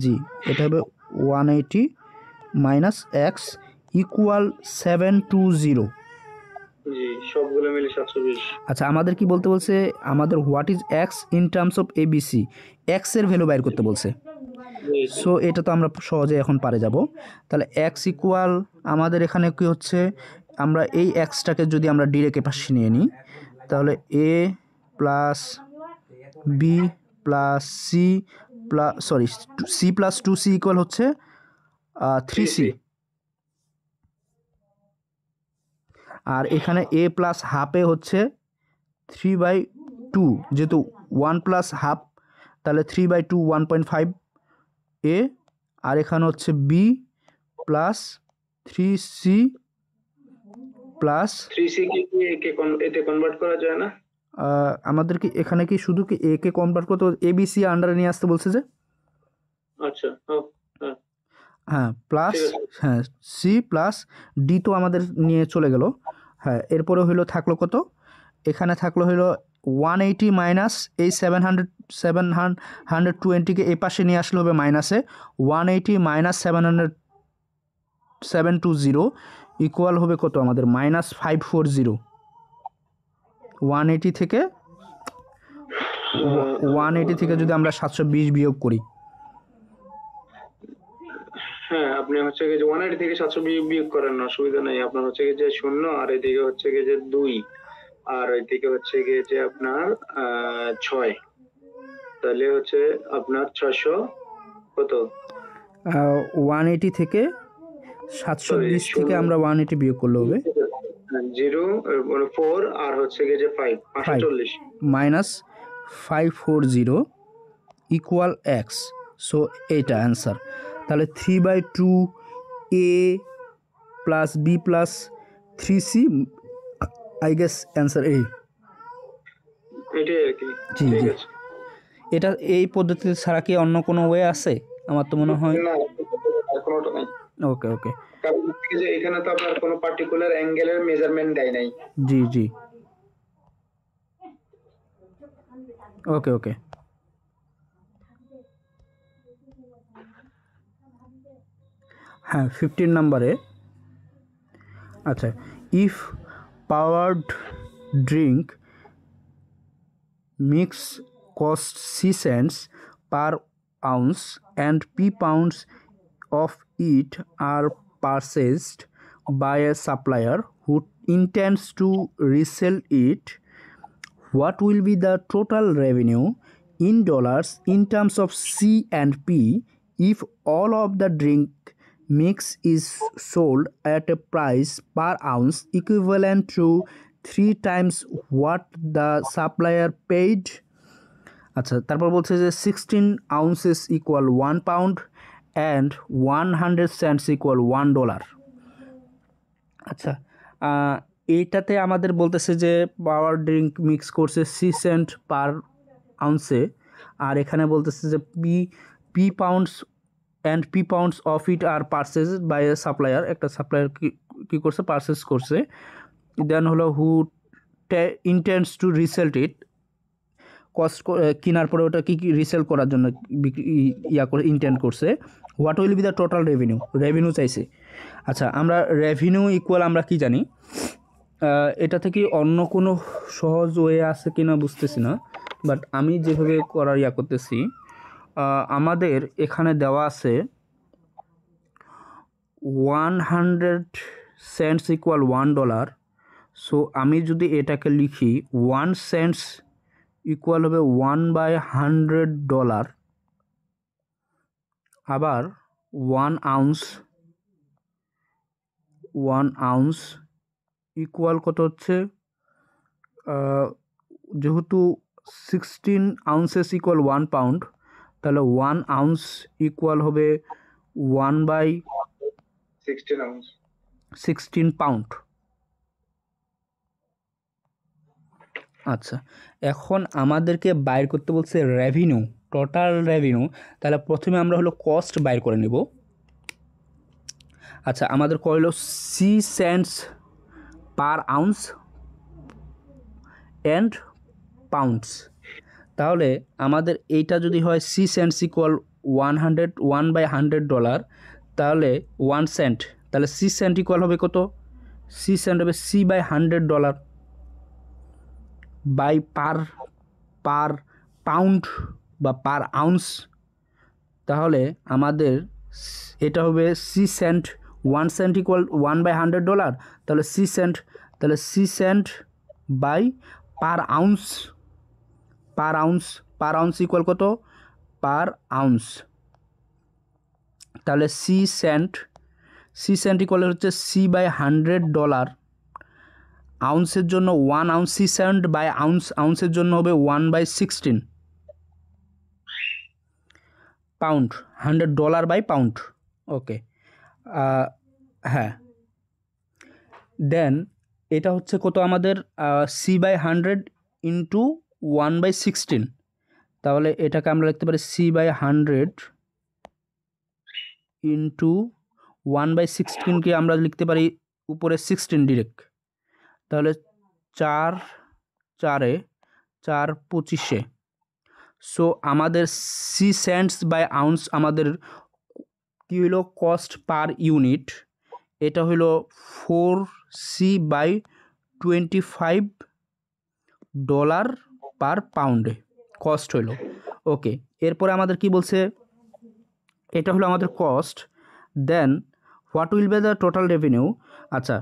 A: জি, এটা হবে 180 মাইনাস এক্স ইকুয়াল 720।
B: সবগুলো মিলে 720।
A: আচ্ছা আমাদের কি বলতে বলছে, আমাদের what is X in terms of ABC, x এর ভ্যালু বাইর করতে বলছে। সো এটা তো আমরা সহজে এখন পারে যাব। তাহলে এক্স ইকুয়াল আমাদের এখানে কি হচ্ছে, আমরা এই এক্সটাকে যদি আমরা ডিরেক্ট এপাশে নিয়ে নিই, তাহলে a plus B plus c plus c plus 2c equal হচ্ছে 3c। আর এখানে এ প্লাস হাফ এ হচ্ছে 3/2, যেহেতু 1 প্লাস হাফ, তাহলে 3/2 1.5 এ, আর এখানে হচ্ছে B plus 3c plus
B: 3c কি এতে কনভার্ট করা যায় না?
A: আমাদেরকে এখানে কি শুধু কি এ কে কনভার্ট করতে, এবিসি আন্ডারে নিয়ে আসতে বলছে যে।
B: আচ্ছা
A: হ্যাঁ প্লাস, হ্যাঁ সি প্লাস ডি তো আমাদের নিয়ে চলে গেল। হ্যাঁ এরপরে হইলো থাকলো কত, এখানে থাকলো হইলো 180 মাইনাস এই 720কে এই পাশে নিয়ে আসলে হবে মাইনাসে 180 মাইনাস 720 ইকুয়াল হবে কত আমাদের মাইনাস 540। 180 থেকে যদি আমরা 720 বিয়োগ করি,
B: হ্যাঁ আপনি হচ্ছে যে 180 থেকে 720 বিয়োগ করেন না, অসুবিধা নেই। আপনার হচ্ছে যে 0 আর এদিকে হচ্ছে যে 2 আর এদিকে হচ্ছে যে আপনার 6। তাহলে হচ্ছে আপনার 600 কত
A: 180 থেকে 720 থেকে আমরা 180 বিয়োগ করলে হবে
B: 4 আর হচ্ছে গিয়ে যে 5 540
A: মাইনাস 540 ইকুয়াল এক্স। সো এইটা অ্যান্সার। তাহলে 3/2 a plus B plus 3c, I guess answer এই।
B: এটাই আর কি।
A: জি
B: ঠিক
A: জি,
B: আছে।
A: এটা এই পদ্ধতি ছাড়া কি অন্য কোনো ওয়ে আছে? আমার তো মনে হয়
B: না, আর কোনোটা নাই।
A: ওকে ওকে,
B: কারণ হচ্ছে যে এখানে তো আপনার কোনো পার্টিকুলার অ্যাঙ্গেলের মেজারমেন্ট দেয় নাই।
A: জি জি, ওকে ওকে। হ্যাঁ 15 নম্বরে, আচ্ছা, if powered drink mix costs C cents per ounce and P pounds of it are purchased by a supplier who intends to resell it, what will be the total revenue in dollars in terms of C and P if all of the drink mix is sold at a price per ounce equivalent to 3 times what the supplier paid? আচ্ছা, তারপর বলছে যে 16 ounces equal 1 pound and 100 cents equal $1. আচ্ছা, এইটাতে আমাদের বলতেছে যে পাওয়ার drink mix করছে 3 সেন্ট পার আউন্সে, আর এখানে বলতেছে যে P pounds and P pounds of it are purchase by a supplier, একটা সাপ্লায়ার কী করছে, পারচেজ করছে। দেন হলো who intends to resell it, cost কেনার পরে ওটা কি রিসেল করার জন্য ইন্টেন্ড করছে। What will be the total revenue চাইছে। আচ্ছা, আমরা রেভিনিউ ইকুয়াল আমরা কি জানি, এটা থেকে অন্য কোনো সহজ ওয়ে আছে কি না বুঝতেছি না, বাট আমি যেভাবে করার করতেছি, আমাদের এখানে দেওয়া আছে 100 সেন্টস ইকুয়াল $1। সো আমি যদি এটাকে লিখি 1 সেন্টস ইকুয়াল হবে 1/100, আবার 1 আউন্স ইকুয়াল কত হচ্ছে, যেহেতু 16 ounces ইকুয়াল 1 পাউন্ড, তাহলে 1 আউন্স ইকুয়াল হবে 1/16 পাউন্ড। আচ্ছা, এখন আমাদেরকে বাইর করতে বলছে রেভিনিউ, টোটাল রেভিনিউ। তাহলে প্রথমে আমরা হলো কস্ট বাইর করে নেব। আচ্ছা, আমাদের কইল C cents per ounce and pounds, তাহলে আমাদের এইটা যদি হয় সি সেন্টস ইকুয়াল 1/100 তাহলে 1 সেন্ট, তাহলে সি সেন্ট ইকুয়াল হবে কত, সি সেন্ট হবে C/100 বাই পার পাউন্ড বা পার আউন্স। তাহলে আমাদের এটা হবে সি সেন্ট, 1 সেন্ট ইকুয়াল 1/100, তাহলে C cent by per ounce equal কত, পার আউন্স। তাহলে সি সেন্ট ইকুয়াল হচ্ছে C/100, আউন্সের জন্য 1 আউন্স, সি সেন্ট বাই আউন্সের জন্য হবে 1/16 পাউন্ড, $100/পাউন্ড। ওকে, হ্যাঁ, দেন এটা হচ্ছে কত আমাদের C/100 ইন্টু 1/16, তাহলে এটাকে আমরা লিখতে পারি C/100 ইন্টু 1/16কে আমরা লিখতে পারি উপরে 16 ডিরেক্ট, তাহলে 4 25। সো আমাদের সি সেন্টস বাই আউন্স আমাদের কী হলো, কস্ট পার ইউনিট, এটা হলো 4C/25 পার পাউন্ডে কস্ট হলো। ওকে, এরপরে আমাদের কি বলছে, এটা হলো আমাদের cost. Then what will be the total revenue. আচ্ছা,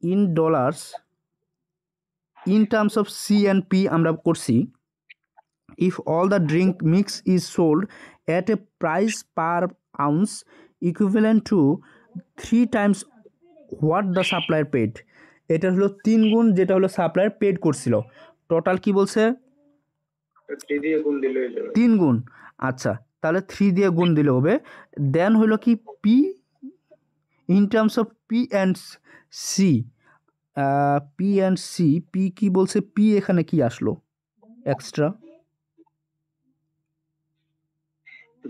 A: in dollars in terms of C and P আমরা করছি, if all the drink mix is sold at a price per ounce equivalent to 3 times what the supplier paid. এটা হলো 3 গুণ যেটা হলো supplier paid করছিল। Total কি বলছে
B: 3 দিয়ে গুণ দিলে হয়ে যাবে
A: 3 গুণ। আচ্ছা তাহলে 3 দিয়ে গুণ দিলে হবে। দেন হলো কি P in terms of P and C, P and C, P কি বলছে, পি এখানে কি আসলো এক্সট্রা।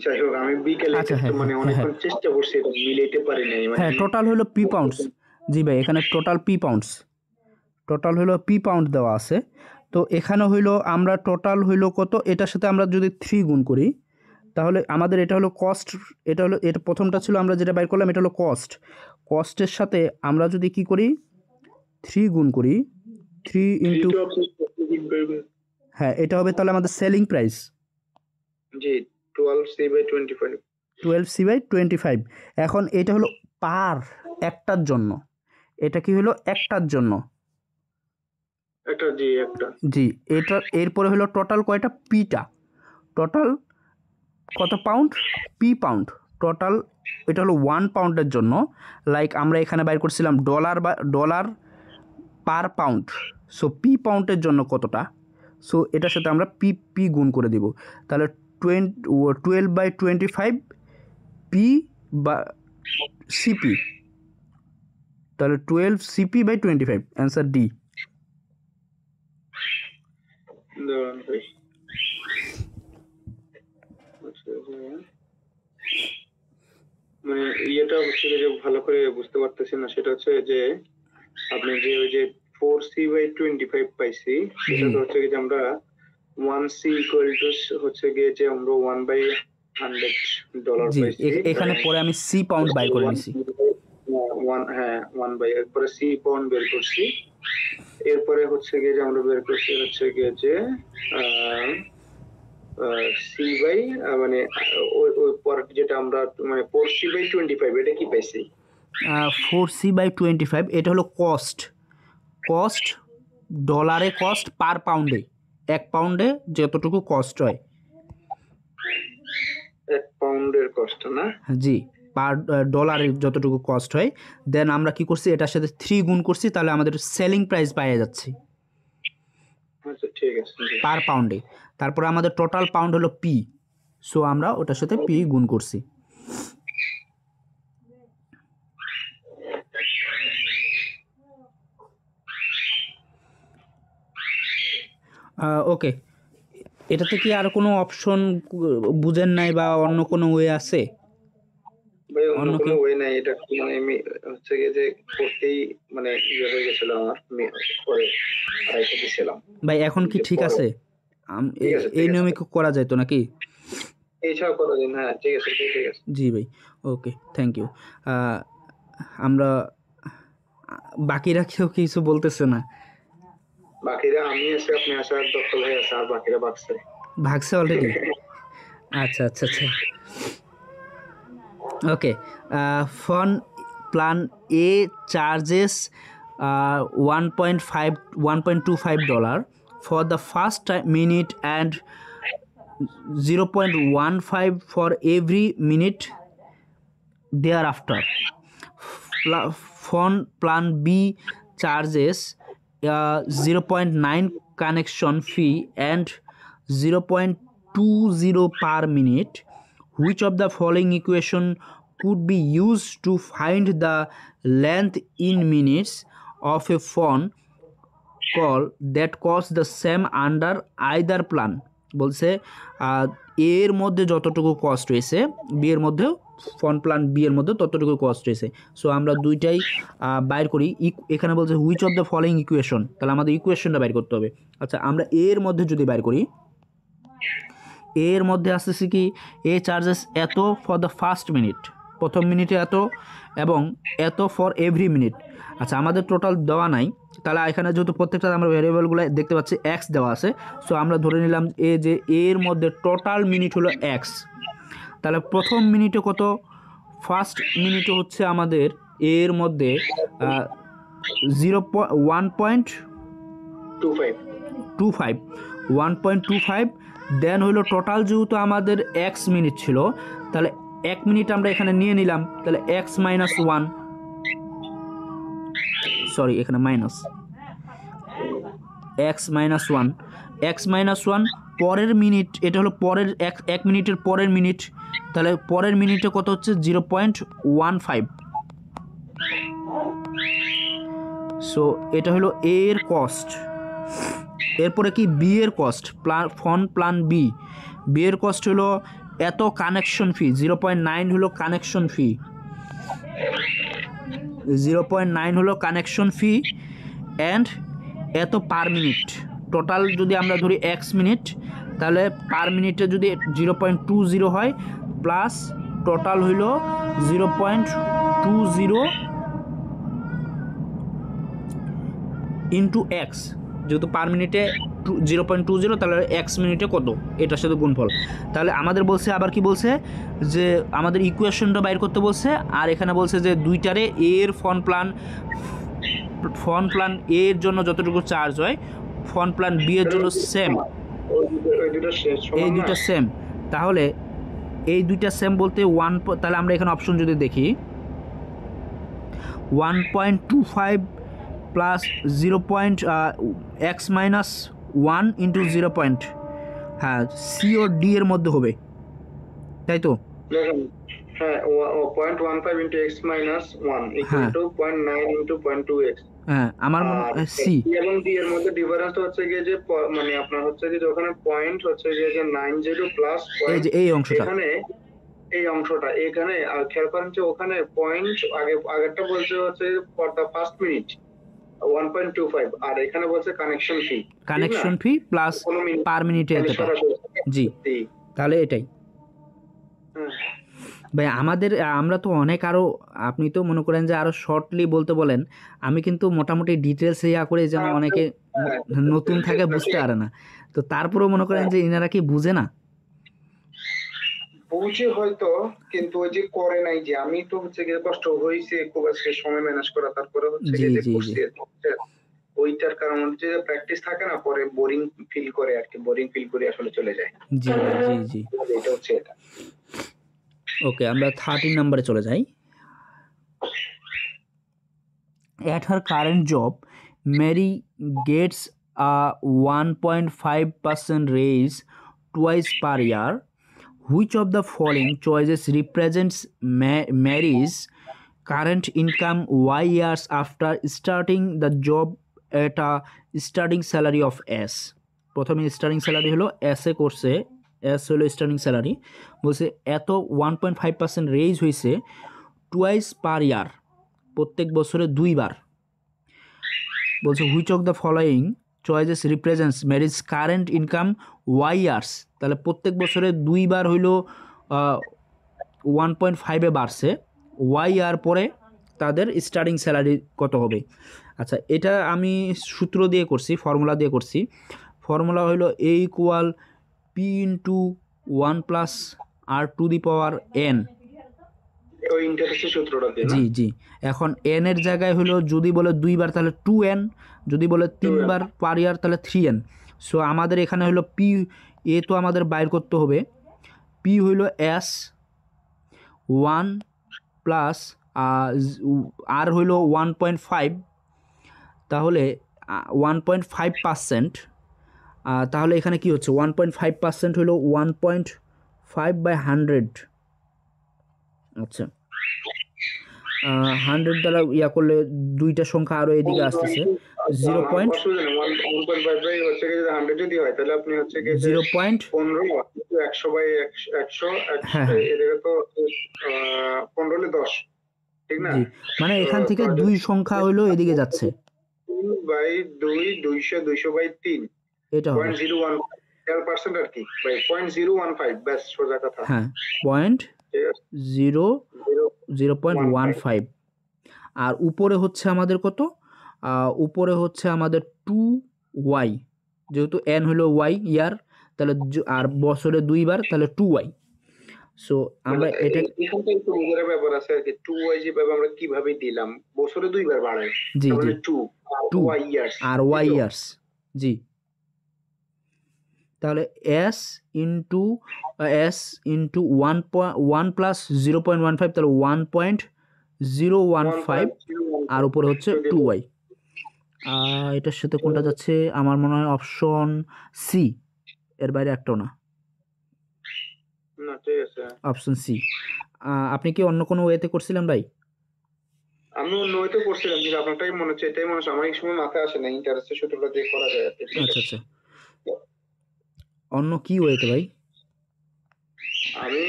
B: যাই হোক আমি বিকেলে মানে অনেকক্ষণ চেষ্টা করছি এটা মিলাইতে পারি নাই মানে
A: হ্যাঁ টোটাল হলো পি পাউন্ডস। জি ভাই এখানে টোটাল পি পাউন্ডস, টোটাল হলো পি পাউন্ড দেওয়া আছে। তো এখানে হইলো আমরা টোটাল হইলো কত, এটার সাথে আমরা যদি 3 গুণ করি তাহলে আমাদের এটা হলো কস্ট, এটা হলো এটা প্রথমটা ছিল আমরা যেটা বাইর করলাম এটা হলো কস্ট। কস্টের সাথে আমরা যদি কি করি 3 গুণ করি 3 ইন্টু, হ্যাঁ এটা হবে তাহলে আমাদের সেলিং প্রাইস।
B: জি 12C/25
A: 12C/25। এখন এটা হলো পার একটার জন্য, এটা কি হলো একটার জন্য
B: একটা, জি একটা,
A: জি এটা এরপরে হলো টোটাল কয়টা পিটা, টোটাল কত পাউন্ড, পি পাউন্ড টোটাল, এটা হলো 1 পাউন্ডের জন্য। লাইক আমরা এখানে বাইর করছিলাম dollar per pound, so P পাউন্ডের জন্য কতটা, সো এটার সাথে আমরা পি গুণ করে দিব। তাহলে 12/25 পি বা সিপি, তাহলে 12CP/25 অ্যান্সার ডি।
B: মানে ইয়েটা হচ্ছে যে ভালো করে বুঝতে পারতেছি না, সেটা হচ্ছে যে আপনি যে ওই যে 4C/25 পাইছি সেটা তো হচ্ছে যে আমরা 1C = হচ্ছে গিয়ে যে আমরা 1/100 পাইছি।
A: এখানে পরে আমি সি পাউন্ড বাই করে নিছি,
B: 1 বাই এরপরে সি পাউন্ড বের করছি। এরপরে হচ্ছে গিয়ে যে আমরা বের করছি হচ্ছে গিয়ে যে সি বাই মানে ওই পরে যেটা আমরা মানে 4C/25 এটা কি পাইছি
A: 4C/25 এটা হলো কস্ট, কস্ট ডলারে কস্ট পার পাউন্ডে, 1 পাউন্ডে যতটুকু কস্ট হয়
B: 1 পাউন্ডের কস্ট না,
A: জি পার ডলারে যতটুকু কস্ট হয়। দেন আমরা কি করছি এটার সাথে 3 গুণ করছি, তাহলে আমাদের সেলিং প্রাইস পাওয়া যাচ্ছে
B: আচ্ছা ঠিক আছে
A: পার পাউন্ডে। তারপরে আমাদের টোটাল পাউন্ড হলো পি, সো আমরা ওটার সাথে পি গুণ করছি। ওকে, এটাতে কি আর কোনো অপশন বুঝেন নাই বা অন্য কোনো ওয়ে আছে?
B: ভাই অন্য কোনো ওয়ে নাই, এটা মানে আমি হচ্ছে গিয়ে যে করতেই মানে ইয়ে হয়ে গেছিল আমার, পরে আড়াইশো দিছিলাম।
A: ভাই এখন কি ঠিক আছে? এই নিয়মে করা যায় তো নাকি?
B: এইসব করা যায় না, ঠিক আছে ঠিক আছে।
A: জি ভাই ওকে থ্যাংক ইউ। আমরা বাকিরা কেউ কিছু বলতেছে না?
B: বাকিরা আমি আছে, আপনি আছে, আর দত্ত ভাই আছে, আর বাকিরা ভাগছে
A: অলরেডি। আচ্ছা আচ্ছা আচ্ছা okay. Phone plan A charges $1.25 for the first minute and 0.15 for every minute thereafter. Phone plan B charges 0.9 connection fee and 0.20 per minute. Which of the following equation could be used to find the length in minutes of a phone call that costs the same under either plan? বলছে এর মধ্যে যতটুকু cost হয়েছে B এর মধ্যে, phone plan B এর মধ্যে ততটুকু কস্ট হয়েছে। সো আমরা দুইটাই বাইর করি। এখানে বলছে which of the following equation, তাহলে আমাদের ইকুয়েশনটা বাইর করতে হবে। আচ্ছা আমরা এর মধ্যে যদি বাইর করি, এর মধ্যে আসতেছে কি এ চার্জেস এত ফর দ্য ফার্স্ট মিনিট, প্রথম মিনিটে এত, এবং এত ফর এভরি মিনিট। আচ্ছা আমাদের টোটাল দেওয়া নাই, তাহলে এখানে যেহেতু প্রত্যেকটা আমরা ভ্যারিয়েবলগুলো দেখতে পাচ্ছি এক্স দেওয়া আছে, সো আমরা ধরে নিলাম যে এর মধ্যে টোটাল মিনিট হলো এক্স। তাহলে প্রথম মিনিটে কত, ফার্স্ট মিনিটে হচ্ছে আমাদের এর মধ্যে 1.25 দেন হলো টোটাল যেহেতু আমাদের এক্স মিনিট ছিল, তাহলে 1 মিনিট আমরা এখানে নিয়ে নিলাম, তাহলে এক্স মাইনাস ওয়ান, সরি এখানে minus, x minus one, x minus one পরের মিনিট, এটা হলো পরের 1 মিনিটের পরের মিনিট, তাহলে পরের মিনিটে কত হচ্ছে 0.15। সো এটা হলো এ এর কস্ট। এরপরে কি বি এর cost, phone plan B, B এর কস্ট হলো এত কানেকশন ফি, 0.9 হলো কানেকশন ফি, 0.9 হলো কানেকশন ফি অ্যান্ড এত পার মিনিট। টোটাল যদি আমরা ধরি এক্স মিনিট, তাহলে পার মিনিটে যদি 0.20 হয়, প্লাস টোটাল হইল 0.20 ইন্টু এক্স, যেহেতু পার মিনিটে 0.20, তাহলে এক্স মিনিটে কত, এটার সাথে গুণফল। তাহলে আমাদের বলছে, আবার কি বলছে যে আমাদের ইকুয়েশনটা বাইর করতে বলছে, আর এখানে বলছে যে দুইটারে এ এর ফন প্ল্যান এ এর জন্য যতটুকু চার্জ হয়, ফন প্ল্যান বি এর জন্য সেম, এই দুইটা সেম। তাহলে এই দুইটা সেম বলতে তাহলে আমরা এখানে অপশন যদি দেখি 1.25 প্লাস 0.x মাইনাস 1 ইন্টু 0. হ্যাঁ, সি ও ডি এর মধ্যে হবে, তাই তো?
B: হ্যাঁ, 0.15 into x minus 1 equal to 0.9 into 0.2x।
A: হ্যাঁ, আমার মনে হয় সি
B: এবং ডি এর মধ্যে ডিফারেন্স হচ্ছে গিয়ে যে মানে আপনার হচ্ছে যে ওখানে পয়েন্ট হচ্ছে গিয়ে যে 90 প্লাস
A: এই যে এই অংশটা,
B: এখানে এই অংশটা এখানে, আর খেয়াল করেন যে ওখানে পয়েন্ট আগেরটা বলছে হচ্ছে ফর দা ফার্স্ট মিনিট 1.25, আর এখানে বলছে কানেকশন ফি প্লাস
A: পার মিনিটে এতটা। জি, তাহলে এটাই ভাই আমরা তো অনেক আরো, আপনি তো মনে করেন যে আরো শর্টলি বলতে বলেন, আমি কিন্তু মোটামুটি ডিটেলস ইয়া করে, যেন অনেকে নতুন থাকে বুঝতে পারে না, তো তারপরেও মনে করেন যে ইনারা কি বুঝে না,
B: বুঝে হয়তো, কিন্তু ওই যে করে নাই, যে আমি তো হচ্ছে গিয়ে কষ্ট হয়েছে খুব আজকে সময় ম্যানেজ করা, তারপরে হচ্ছে গিয়ে যে করছি, ওইটার কারণ হচ্ছে যে প্র্যাকটিস থাকে না, পরে বোরিং ফিল করে আর কি, বোরিং ফিল করে আসলে চলে যায়।
A: জি জি জি,
B: এটা হচ্ছে এটা।
A: ওকে, আমরা 13 নম্বরে চলে যাই। At her current job, Mary gets a 1.5% raise twice per year. Which of the following choices represents Mary's current income y years after starting the job at a starting salary of S? প্রথমে starting salary হলো S এ করছে, S হলো starting salary, বলছে এত 1.5% raise হয়েছে twice পার ইয়ার, প্রত্যেক বছরে 2 বার। বলছে which of the following choices represents marriage current income Y years, তাহলে প্রত্যেক বছরে 2 বার হইলো 1.5-এ বাড়ছে, ওয়াই ইয়ার পরে তাদের স্টার্টিং স্যালারি কত হবে। আচ্ছা, এটা আমি সূত্র দিয়ে করছি, ফর্মুলা দিয়ে করছি। ফর্মুলা হইলো A equal P into 1 plus r to the power n. জি জি, এখন এন এর জায়গায় হলো যদি বলে 2 বার তাহলে 2n, যদি বলে 3 বার পার ইয়ার তাহলে 3n। সো আমাদের এখানে হলো পি, এ তো আমাদের বাইর করতে হবে, পি হইল এস 1 প্লাস আর হইল 1.5, তাহলে 1.5%, তাহলে এখানে কি হচ্ছে 1.5% হইল 1.5/100। আচ্ছা, 100 দ্বারা ইয়া করলে দুইটা সংখ্যা আরো এদিকে আসতেছে,
B: 0.100 যদি হয় তাহলে আপনি হচ্ছে 100/100 এদিকে তো 15-10, ঠিক না?
A: মানে এখান থেকে দুই সংখ্যা হইলো এদিকে যাচ্ছে,
B: 2/2 এটা হবে 0.01% আর কি, 0.015 ব্যাস, সোজা কথা।
A: হ্যাঁ, 0.15। আর উপরে হচ্ছে আমাদের কত, উপরে হচ্ছে আমাদের 2y, যেহেতু n হলো y ইয়ার, তাহলে আর বছরে 2 বার, তাহলে 2y। সো আমরা এটা
B: এখানটা একটু বোঝার ব্যাপার আছে আর কি, 2y যেভাবে আমরা কিভাবে দিলাম, বছরে 2 বার বাড়ায়,
A: জি জি,
B: 2 আর y ইয়ার্স,
A: জি। তাহলে s ইন্টু 1 প্লাস 0.15, তাহলে 1.015, আর উপরে হচ্ছে 2y। এটার সাথে কোনটা যাচ্ছে? আমার মনে হয় অপশন সি, এর বাইরে একটাও না।
B: না ঠিক আছে,
A: অপশন সি। আপনি কি অন্য কোনো ওয়েতে করছিলেন ভাই?
B: আমি অন্য হয়তো করছিলাম, কিন্তু আপনারটাই মনে হচ্ছে, এটাই মনে হচ্ছে। আমার এই সময় মাথায় আসে না, ইন্টারেস্টের সূত্রটা দিয়ে করা যায় আর কি। ঠিক
A: আচ্ছা
B: আছে,
A: আচ্ছা, অন্য কি ওয়েতে ভাই?
B: আমি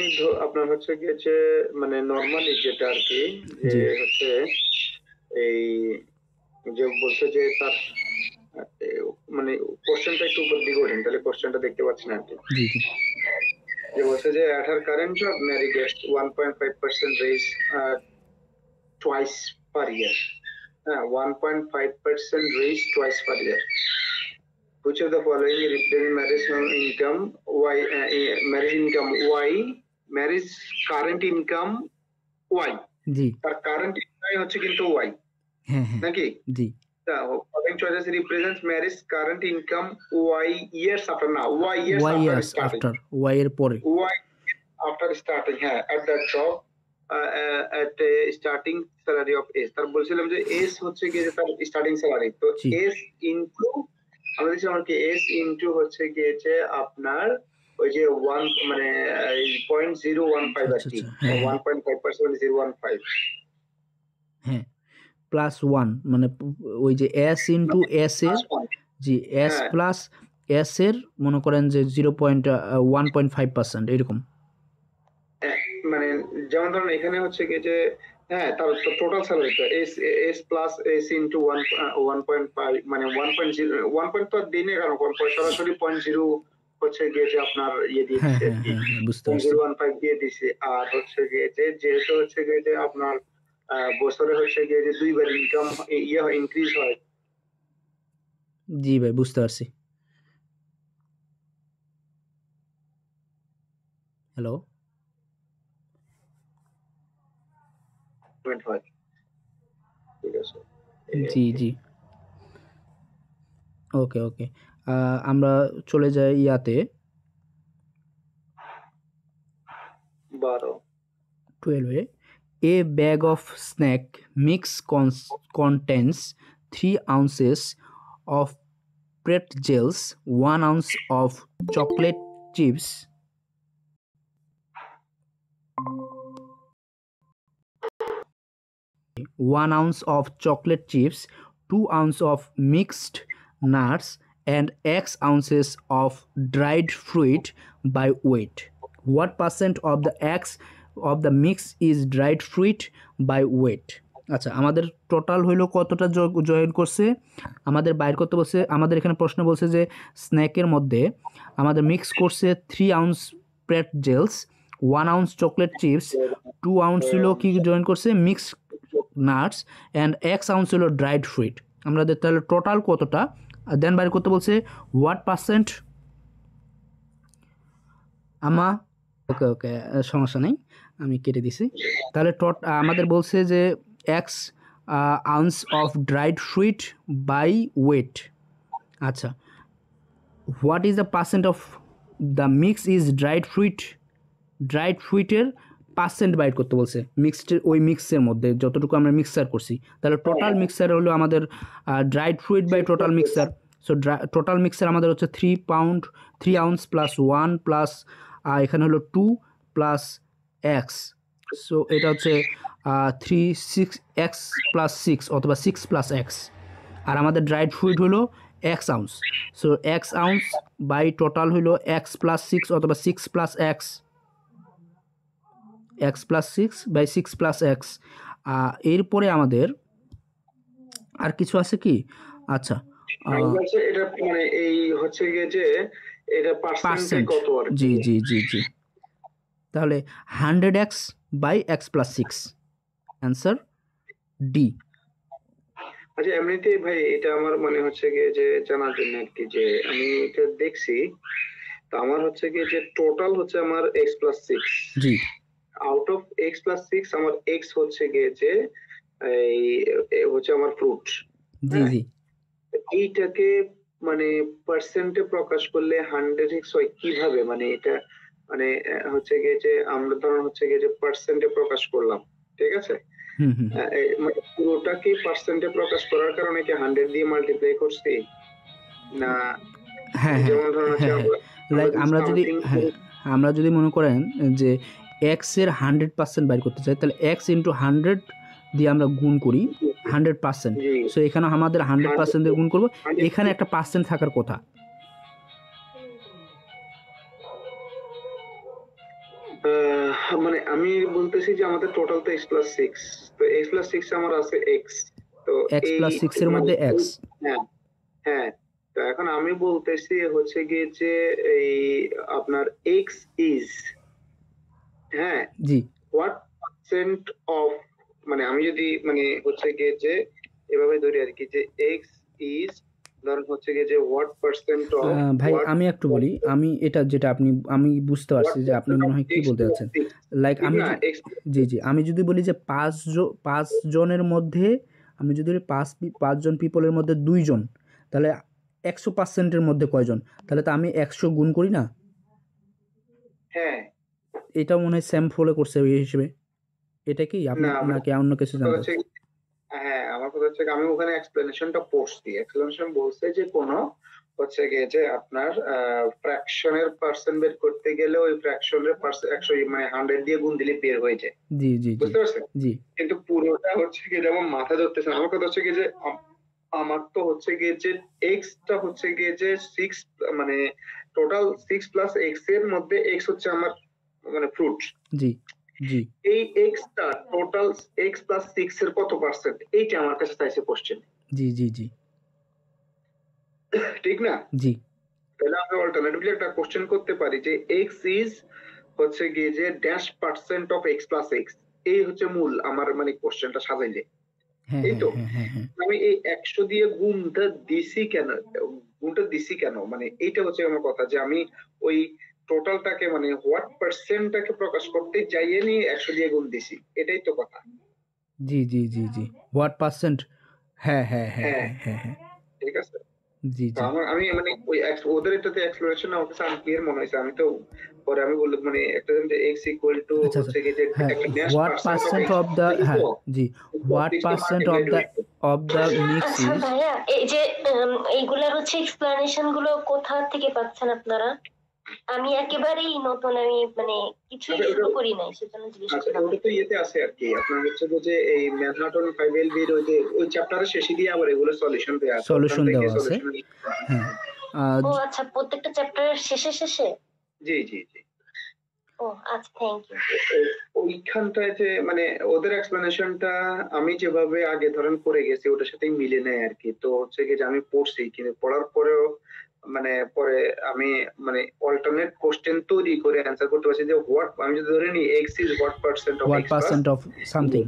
B: আপনার হচ্ছে গিয়েছে মানে নর্মালি যেটা আর কি, যে
A: জি
B: হচ্ছে এই যে বলছে যে তার মানে কোশ্চেনটা একটু উপর দিকে ওঠেন, তাহলে কোশ্চেনটা দেখতে পাচ্ছি না আর কি।
A: জি জি
B: যে বলছে যে at her current job Mary gets 1.5% raise twice per year. 1.5% raise twice per year. Which of the following represent Mary's income? Y, Mary's income Y, Mary's current income Y.
A: জি
B: তার কারেন্ট ইনকাম হচ্ছে কিন্তু Y,
A: হ্যাঁ হ্যাঁ
B: নাকি?
A: জি।
B: The following choices represents Mary's current income Y years after, না Y years
A: Y
B: after
A: years
B: starting.
A: After, Y এর পরে।
B: Y after starting, হ্যাঁ, at that job, at a starting salary of S। তার বলছিলাম যে S হচ্ছে গিয়ে যে তার স্টার্টিং স্যালারি, তো
A: জি
B: S ইনটু, আমরা দেখছিলাম কি S ইনটু হচ্ছে গিয়েছে আপনার ওই যে 1 মানে 0.015 আর
A: আচ্ছা
B: কি,
A: আচ্ছা, হ্যাঁ হ্যাঁ
B: 1.5% 0.15।
A: হ্যাঁ, প্লাস ওয়ান, মানে ওই যে এস ইন্টু এস এর, জি এস
B: হ্যাঁ
A: প্লাস এস এর মনে করেন যে 0.1.5% এরকম।
B: মানে যেমন ধরুন এখানে হচ্ছে কি যে, হ্যাঁ তার টোটাল স্যালারি তো S S plus S into 1.5, মানে 1.0, 1 তো দিনে কেন সরাসরি 0.0 হচ্ছে গিয়ে যে আপনার ইয়ে দিয়ে
A: হ্যাঁ
B: দিচ্ছে আর
A: হ্যাঁ
B: কি,
A: হ্যাঁ হ্যাঁ, বুঝতে পারছি।
B: 0.015 দিয়ে দিছে। আর হচ্ছে গিয়ে যে যেহেতু হচ্ছে গিয়ে যে আপনার বছরে হচ্ছে গিয়ে যে দুইবার ইনকাম ইয়ে হয়, ইনক্রিজ হয়।
A: জি ভাই, বুঝতে পারছি। হ্যালো,
B: হয়, ঠিক আছে।
A: জি জি, ওকে ওকে। আমরা চলে যাই ইয়াতে
B: 12
A: 12-এ। A bag of snack mix contains 3 ounces of pretzels, 1 ounce of chocolate chips, 1 ounce of chocolate chips, 2 ounces of mixed nuts, and X ounces of dried fruit by weight. What percent of the X of the mix is dried fruit by weight? আচ্ছা, আমাদের total হইলো কতটা join করছে, আমাদের বাইর করতে বলছে। আমাদের এখানে প্রশ্ন বলছে যে স্ন্যাকের মধ্যে আমাদের মিক্স করছে 3 ounce pretzels, 1 ounce chocolate chips, 2 ounce হলো কি জয়েন করছে mix nuts, and x ounce হলো ড্রাইড ফ্রুইট। আমাদের তাহলে টোটাল কতটা দেন বাইর করতে বলছে, হোয়াট পার্সেন্ট ওকে ওকে, সমস্যা নেই, আমি কেটে দিছি। তাহলে আমাদের বলছে যে x ounce of dried fruit by weight. আচ্ছা, what is the percent of the mix is dried ফ্রুইটের পার্সেন্ট বাইট করতে বলছে মিক্সড, ওই মিক্সের মধ্যে যতটুকু আমরা মিক্সার করছি। তাহলে টোটাল মিক্সার হলো আমাদের dried fruit by total mixture. So total mixture আমাদের হচ্ছে 3 আউন্স প্লাস 1 প্লাস এখানে হলো 2 প্লাস এক্স। সো এটা হচ্ছে 6 এক্স প্লাস 6 অথবা 6 প্লাস এক্স। আর আমাদের ড্রাইড ফ্রুইট হলো x ounce. So x ounce by total হলো এক্স প্লাস 6 অথবা 6 plus x, x plus 6 by 6 plus x. এরপরে আমাদের আর কিছু আছে কি? আচ্ছা,
B: এটা মানে এই হচ্ছে গিয়ে যে এটা পার্সেন্টে কত আর কি।
A: জি জি জি জি। তাহলে 100x by X plus 6, answer D.
B: আচ্ছা এমনিতেই ভাই এটা আমার মানে হচ্ছে গিয়ে যে জানার জন্য আর কি, যে আমি এটা দেখছি, তো আমার হচ্ছে গিয়ে যে টোটাল হচ্ছে আমার x plus 6,
A: G
B: out of x plus 6 আমার এক্স হচ্ছে গিয়ে যে এই হচ্ছে আমার ফ্রুট।
A: জি
B: হ্যাঁ,
A: জি
B: এইটাকে মানে পার্সেন্টে প্রকাশ করলে 100x হয় কিভাবে, মানে এটা মানে হচ্ছে গিয়ে যে আমরা ধরুন হচ্ছে গিয়ে যে পার্সেন্টে প্রকাশ করলাম, ঠিক আছে,
A: হুম হুম
B: মানে পুরোটাকে পার্সেন্টে প্রকাশ করার কারণে কি 100 দিয়ে মাল্টিপ্লাই করছি না,
A: হ্যাঁ হ্যাঁ
B: যেমন ধরুন হচ্ছে
A: হ্যাঁ হ্যাঁ
B: আমরা
A: লাইক
B: যদি
A: আমরা যদি
B: সামথিং,
A: হ্যাঁ আমরা যদি মনে করেন যে এক্স এর 100% বাইর করতে চাই, তাহলে এক্স ইন্টু 100 দিয়ে আমরা গুণ করি 100%।
B: জি
A: সো এখানে আমাদের 100% দিয়ে গুণ করবো,
B: 100
A: এখানে একটা পার্সেন্ট থাকার কথা।
B: মানে আমি বলতেছি যে আমাদের টোটাল তো x+6, তো x+6 আমার আছে x, তো
A: এক্স
B: এই
A: প্লাস সিক্সের
B: মানে
A: মধ্যে এক্স।
B: হ্যাঁ হ্যাঁ, তো এখন আমি বলতেছি হচ্ছে গিয়ে যে এই আপনার x ইজ, হ্যাঁ,
A: জি
B: হোয়াট পার্সেন্ট অফ, মানে আমি যদি মানে হচ্ছে গিয়ে যে এভাবে ধরি আর কি, যে x ইজ ধরুন হচ্ছে গিয়ে যে হোয়াট পার্সেন্ট অফ
A: ভাই
B: হোয়াট
A: আমি একটু বলি, আমি এটা যেটা আমি বুঝতে পারছি যে আপনি মনে হয় কি বলতে চাচ্ছেন। লাইক
B: ঠিক
A: আমি
B: না,
A: জি জি জি আমি যদি বলি যে 5 জনের মধ্যে, আমি যদি বলি 5 জন পিপলের মধ্যে 2 জন, তাহলে 100%-এর মধ্যে কয়জন, তাহলে তো আমি 100 গুণ করি না।
B: হ্যাঁ
A: এটাও মনে হয় সেম ফলো করছে এই হিসেবে। এটা কি আপনি
B: না মানে
A: নাকি অন্য কিছু
B: কথা
A: জানতে
B: হচ্ছে,
A: চাচ্ছেন?
B: হ্যাঁ আমার কথা হচ্ছে আমি ওখানে এক্সপ্লেনেশনটা পড়ছি, এক্সপ্লেনেশন বলছে যে কোনো হচ্ছে গিয়ে যে আপনার ফ্র্যাকশনের পার্সেন্ট বের করতে গেলে ওই ফ্র্যাকশনের পার্সেন্ট 100 মানে 100 দিয়ে গুণ দিলে বের হয়ে যায়,
A: জি জি জি
B: বুঝতে পারছেন,
A: জি
B: কিন্তু পুরোটা হচ্ছে গিয়ে যেমন মাথা ধরতেছে না। আমার কথা হচ্ছে গিয়ে যে আমার তো হচ্ছে গিয়ে যে এক্সটা হচ্ছে গিয়ে যে 6, মানে টোটাল 6+x এর মধ্যে এক্স হচ্ছে আমার মানে ফ্রুট,
A: জি জি
B: এই এক্সটা টোটাল x+6 এর কত পার্সেন্ট, এইটা আমার কাছে চাইছে কোশ্চেন,
A: জি জি জি
B: ঠিক না?
A: জি
B: তাহলে আমরা অল্টারনেটিভলি একটা কোশ্চেন করতে পারি যে x ইজ হচ্ছে গিয়ে যে ড্যাশ পার্সেন্ট অফ x+x, এই হচ্ছে মূল আমার মানে কোশ্চেনটা সাজাইলে,
A: হ্যাঁ
B: এই
A: হ্যাঁ
B: তো
A: হ্যাঁ হ্যাঁ হ্যাঁ
B: আমি এই 100 দিয়ে গুণটা দিছি কেন, মানে এইটা হচ্ছে আমার কথা, যে আমি ওই টোটালটাকে মানে হোয়াট পার্সেন্টটাকে প্রকাশ করতে চাইয়ে নিয়ে 100 দিয়ে গুণ দিছি, এটাই তো কথা।
A: জি জি জি জি হোয়াট পার্সেন্ট, হ্যাঁ হ্যাঁ হ্যাঁ
B: হ্যাঁ
A: হ্যাঁ হ্যাঁ হ্যাঁ
B: ঠিক আছে,
A: জি
B: তো
A: জি
B: আমি মানে ওই ওদের এটাতে এক্সপ্লেনেশন আমার কাছে আনক্লিয়ার মনে হয়েছে, আমি তো পরে আমি বললাম মানে একটা যে এক্স ইকুয়াল টু
A: আচ্ছা আচ্ছা
B: হচ্ছে কি যে
A: হ্যাঁ
B: একটা dash
A: what
B: percent of
A: percent
B: x
A: of the, হ্যাঁ
B: তো
A: জি what percent of
B: multiplied
A: the
B: হইতো।
A: মিক্স
C: আচ্ছা
A: ইজ,
C: ভাইয়া, এই যে এইগুলার হচ্ছে এক্সপ্লানেশন গুলো কোথা থেকে পাচ্ছেন আপনারা? আমি একেবারেই নতুন, আমি মানে কিছুই
B: আচ্ছা ওটা,
C: শুরু করি নাই, সেজন্য জিজ্ঞেস
B: আচ্ছা
C: করলাম।
B: ওটা তো ইয়েতে আছে আর কি, আপনার হচ্ছে যে এই ম্যানহাটন 5LB এর ওই যে ওই চ্যাপ্টারের শেষে দিয়ে আবার এগুলো সলিউশন দেয়া আছে, ওখান
A: সলিউশন
B: থেকে
A: দেওয়া আছে।
B: সলিউশন।
A: হ্যাঁ
C: ও আচ্ছা, প্রত্যেকটা চ্যাপ্টারের শেষে শেষে।
B: জি জি জি,
C: ও আচ্ছা, থ্যাংক ইউ।
B: ওইখানটায় যে মানে ওদের এক্সপ্লেনেশনটা আমি যেভাবে আগে ধরেন করে গেছি ওটার সাথে মিলে নেয় আর কি, তো হচ্ছে কি যে আমি পড়ছি কিন্তু পড়ার পরেও মানে পরে আমি মানে অল্টারনেট কোশ্চেন তৈরি করে অ্যান্সার করতে পারছি যে হোয়াট, আমি যদি ধরে নিই x is what percent of
A: what
B: x plus,
A: percent of something,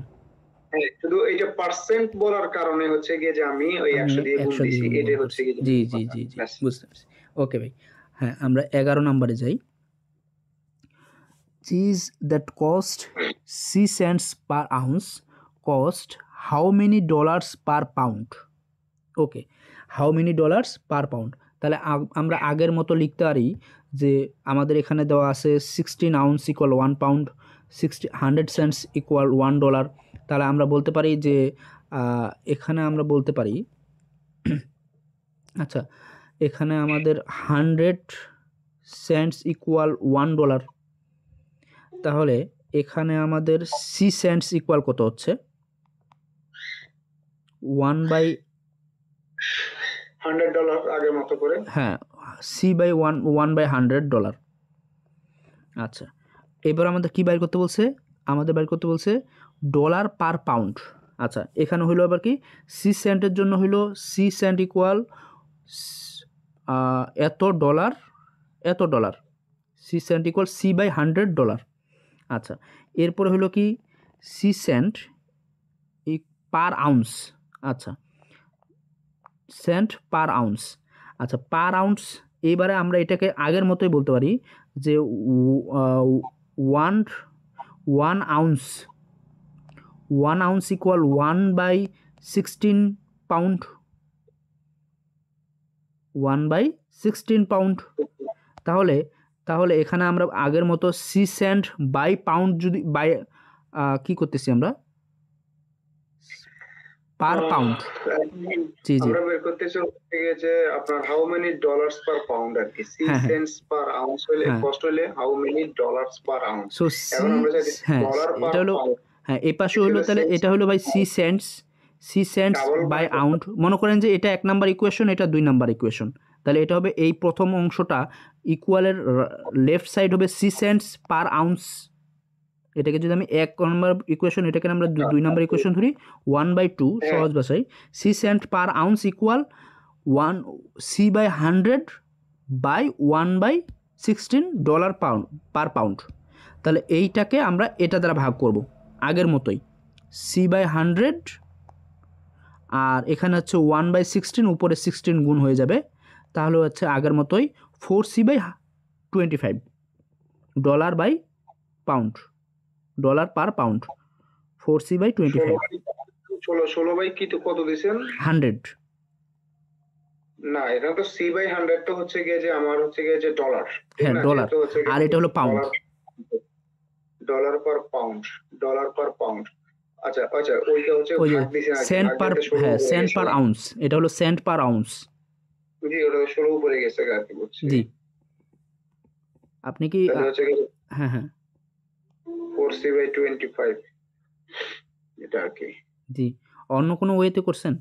B: হ্যাঁ শুধু এইটা পার্সেন্ট বলার কারণে হচ্ছে গিয়ে যে আমি ওই
A: আমি
B: 100 দিয়ে গুণ
A: 100 দিয়ে
B: দিছি,
A: গুণ
B: এটাই হচ্ছে
A: করছি।
B: গিয়ে যে
A: জি
B: মূল
A: জি
B: কথা।
A: জি জি
B: ব্যাস।
A: বুঝতে পারছি। ওকে ভাই, হ্যাঁ আমরা 11 নম্বরে যাই। Cheese that cost $0.03 per ounce cost how many dollars per pound? Okay, how many dollars per pound. তাহলে আমরা আগের মতো লিখতে পারি যে আমাদের এখানে দেওয়া আছে 16 ounce equal 1 pound, 100 cents equal $1। তাহলে আমরা বলতে পারি যে এখানে আমরা বলতে পারি আচ্ছা এখানে আমাদের 100 সেন্টস ইকুয়াল $1, তাহলে এখানে আমাদের সি সেন্টস ইকুয়াল কত হচ্ছে
B: $100 আগের মতো করে,
A: হ্যাঁ C/1/100 আচ্ছা এবার আমাদের কি বাইর করতে বলছে, আমাদের বাইর করতে বলছে ডলার পার পাউন্ড। আচ্ছা এখানে হইলো আবার কি সি সেন্টের জন্য হইলো সি সেন্ট ইকুয়াল এত dollar, C cent equal C/100। আচ্ছা এরপরে হইলো কি সি সেন্ট পার আউন্স, আচ্ছা সেন্ট পার আউন্স, আচ্ছা পার আউন্স। এইবারে আমরা এটাকে আগের মতোই বলতে পারি যে one ounce equal 1/16 pound. 1/16 pound. তাহলে তাহলে এখানে আমরা আগের মতো সি সেন্ট বাই পাউন্ড যদি বাই কি করতেছি আমরা পার পাউন্ড। জি জি
B: আমরা বের করতেছি হচ্ছে গিয়ে যে আপনার how many dollars per pound আর কি, সি
A: হ্যাঁ হ্যাঁ
B: সেন্টস পার আউন্স হলে
A: হ্যাঁ
B: কস্ট হলে how many dollars per ounce.
A: So
B: এখন
A: সি
B: আমরা চাইতেছি
A: হ্যাঁ
B: ডলার পার
A: এটা হলো
B: পাউন্ড,
A: হ্যাঁ এ পাশে হলো তাহলে এটা হলো by C cents
B: double
A: by ounce. মনে করেন যে এটা 1 নাম্বার ইকুয়েশন, এটা 2 নাম্বার ইকুয়েশন, তাহলে এটা হবে এই প্রথম অংশটা ইকুয়ালের লেফট সাইড হবে সি সেন্টস পার আউন্স। এটাকে যদি আমি 1 নাম্বার ইকুয়েশন, এটাকে আমরা 2 নাম্বার ইকুয়েশন ধরি, 1/2 সহজ ভাষায় C cent per ounce equal 1 C by 100 by 1/16 dollar pound per pound. তাহলে এইটাকে আমরা এটা দ্বারা ভাগ করব আগের মতোই, সি বাই 100 আর এখানে হচ্ছে 1/16, উপরে 16 গুণ হয়ে যাবে, তাহলে হচ্ছে আগের মতোই 4C/25 dollar by pound, dollar per pound, 4C/25
B: 16 by কি তো কত দিছেন
A: 100।
B: না এখানে তো সি বাই 100 তো হচ্ছে গিয়ে যে আমার হচ্ছে গিয়ে যে ডলার,
A: হ্যাঁ ডলার, আর এটা হলো pound,
B: dollar per pound, dollar per pound. আচ্ছা আচ্ছা ওইটা হচ্ছে
A: ওই যে
B: ভাগ দিছেন আর কি,
A: সেন্ট
B: ভাগ
A: পার,
B: দিতে 16
A: হ্যাঁ
B: উপরে
A: সেন্ট
B: গেছে।
A: পার আউন্স, এটা হলো সেন্ট পার আউন্স।
B: জি ওটা 16 উপরে গেছে আর কি, বুঝছি।
A: জি আপনি কি
B: তাহলে হচ্ছে গিয়ে
A: হ্যাঁ হ্যাঁ
B: 4C/25 এটা আর কি।
A: জি অন্য কোনো ওয়েতে করছেন?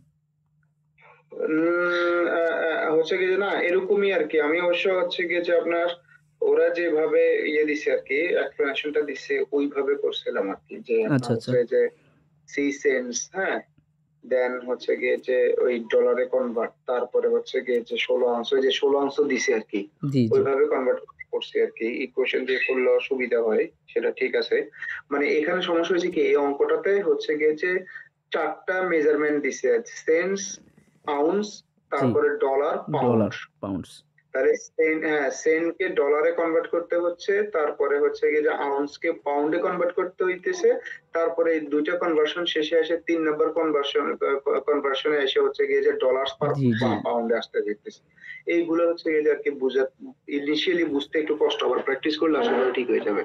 B: হচ্ছে কি যে না এরকমই আর কি, আমি অবশ্য হচ্ছে গিয়ে যে আপনার ওরা যেভাবে ইয়ে দিছে আর কি, এক্সপ্লেনেশনটা দিছে ওইভাবে করছিলাম আর কি, যে
A: আচ্ছা আচ্ছা
B: হচ্ছে যে সি সেন্টস, হ্যাঁ দেন হচ্ছে গিয়ে যে ওই ডলারে কনভার্ট, তারপরে হচ্ছে গিয়ে যে 16 আউন্স, ওই যে 16 আউন্স দিছে আর কি,
A: জি জি
B: ওইভাবে কনভার্ট করছি আর কি। ইকুয়েশন দিয়ে করলেও সুবিধা হয়, সেটা ঠিক আছে। মানে এখানে সমস্যা হয়েছে কি, এই অঙ্কটাতে হচ্ছে গিয়ে যে 4টা মেজারমেন্ট দিছে, সেন্টস, আউন্স, তারপরে ডলার,
A: ডলার পাউন্ডস।
B: তাহলে সেন্টকে ডলারে কনভার্ট করতে হচ্ছে, তারপরে হচ্ছে গিয়ে যে আউন্সকে পাউন্ডে কনভার্ট করতে হইতেছে, তারপরে এই দুইটা কনভার্সন শেষে আসে 3 নাম্বার কনভার্সনে এসে হচ্ছে গিয়ে যে ডলার্স পার
A: জি জি
B: পাউন্ডে আসতে হইতেছে। এইগুলো হচ্ছে গিয়ে যে আর কি বুঝা, ইনিশিয়ালি বুঝতে একটু কষ্ট, আবার প্র্যাকটিস করলে আসলে ঠিক হয়ে যাবে।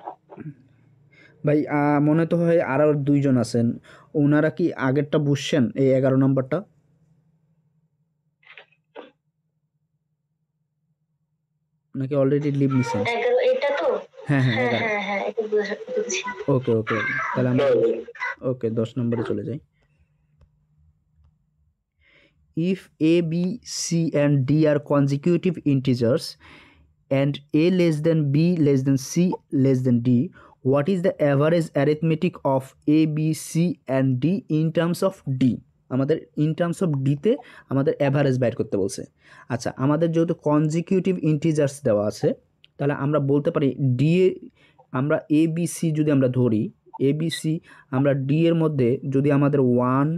A: ভাই মনে তো হয় আরও 2 জন আছেন, ওনারা কি আগেরটা বুঝছেন এই 11 নম্বরটা? নাকি অলরেডি লিভ নিছেন?
C: 11 এটা তো
A: হ্যাঁ হ্যাঁ
C: হ্যাঁ
A: 11।
C: হ্যাঁ হ্যাঁ এটা বুঝছি।
A: ওকে ওকে তাহলে আমরা ওকে 10 নম্বরে চলে যাই। If a, b, c and d are consecutive integers and a less than b less than c less than d, what is the average arithmetic of a, b, c and d in terms of d? আমাদের in terms of ডিতে আমাদের average বাইর করতে বলছে। আচ্ছা আমাদের যেহেতু consecutive integers দেওয়া আছে, তাহলে আমরা বলতে পারি ডি এ, আমরা এ বি সি যদি আমরা ধরি, এ বি সি আমরা ডি এর মধ্যে যদি আমাদের 1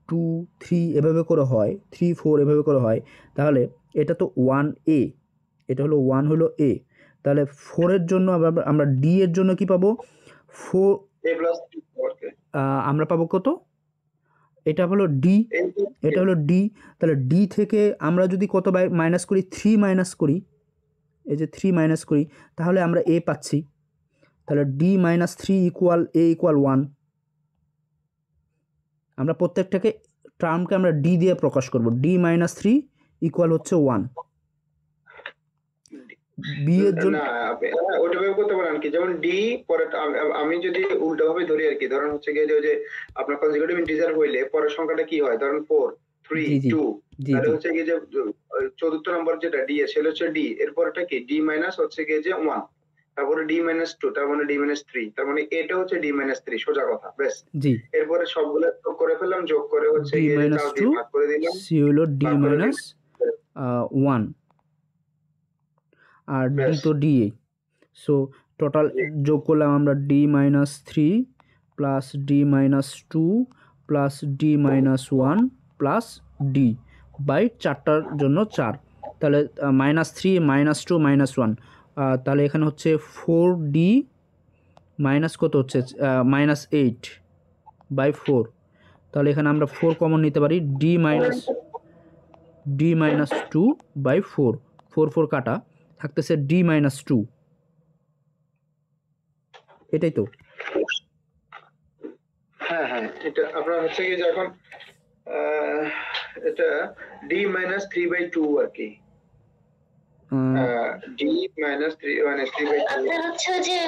A: 2 3 এভাবে করে হয়, 3 4 এভাবে করে হয়, তাহলে এটা তো 1A, এটা হলো 1 হলো এ, তাহলে 4 এর জন্য আমরা ডি এর জন্য কি পাবো 4, আমরা পাবো কত, এটা হলো ডি, এটা হলো ডি, তাহলে ডি থেকে আমরা যদি কত মাইনাস করি 3 মাইনাস করি, এই যে 3 মাইনাস করি, তাহলে আমরা এ পাচ্ছি, তাহলে ডি মাইনাস 3 ইকুয়াল এ ইকুয়াল 1। আমরা প্রত্যেকটাকে টার্মকে আমরা ডি দিয়ে প্রকাশ করব, ডি মাইনাস 3 ইকুয়াল হচ্ছে 1। বি এর জন্য
B: না ওটা ব্যবহার করতে পারেন কি, যেমন ডি পরে আমি যদি উল্টো ভাবে ধরি আর কি, ধরেন হচ্ছে গিয়ে যে আপনার কনজিকিউটিভ ইন্টিজার হইলে পরের সংখ্যাটা কি হয়, ধরেন 4 3 2, তাহলে হচ্ছে গিয়ে যে চতুর্থ নম্বর যেটা ডি এর সেটা হচ্ছে ডি, এরপরটা কি ডি মাইনাস হচ্ছে গিয়ে যে 1, তারপরে ডি মাইনাস 2, তার মানে ডি মাইনাস 3, তার মানে এটা হচ্ছে ডি মাইনাস 3, সোজা কথা ব্যাস।
A: জি
B: এরপরে সবগুলো যোগ করে ফেললাম, যোগ করে হচ্ছে
A: ডি
B: গিয়ে
A: মাইনাস 2
B: ভাগ করে দিলাম,
A: সি হলো ডি মাইনাস 1 আর ডি তো ডি এ, সো টোটাল যোগ করলাম আমরা D minus 3 plus D minus 2 plus D minus 1 plus D by 4টার জন্য 4, তাহলে মাইনাস 3 মাইনাস 2 মাইনাস 1, তাহলে এখানে হচ্ছে 4d মাইনাস কত হচ্ছে মাইনাস 8/4, তাহলে এখানে আমরা 4 কমন নিতে পারি, d D minus two by four, four four কাটা থাকতেছে ডি মাইনাস টু, এটাই তো।
B: হ্যাঁ হ্যাঁ, এটা আপনার হচ্ছে কি যে এখন এটা D minus three by two আর কি, ডি মাইনাস থ্রি মানে থ্রি বাই টু।
C: আপনার হচ্ছে যে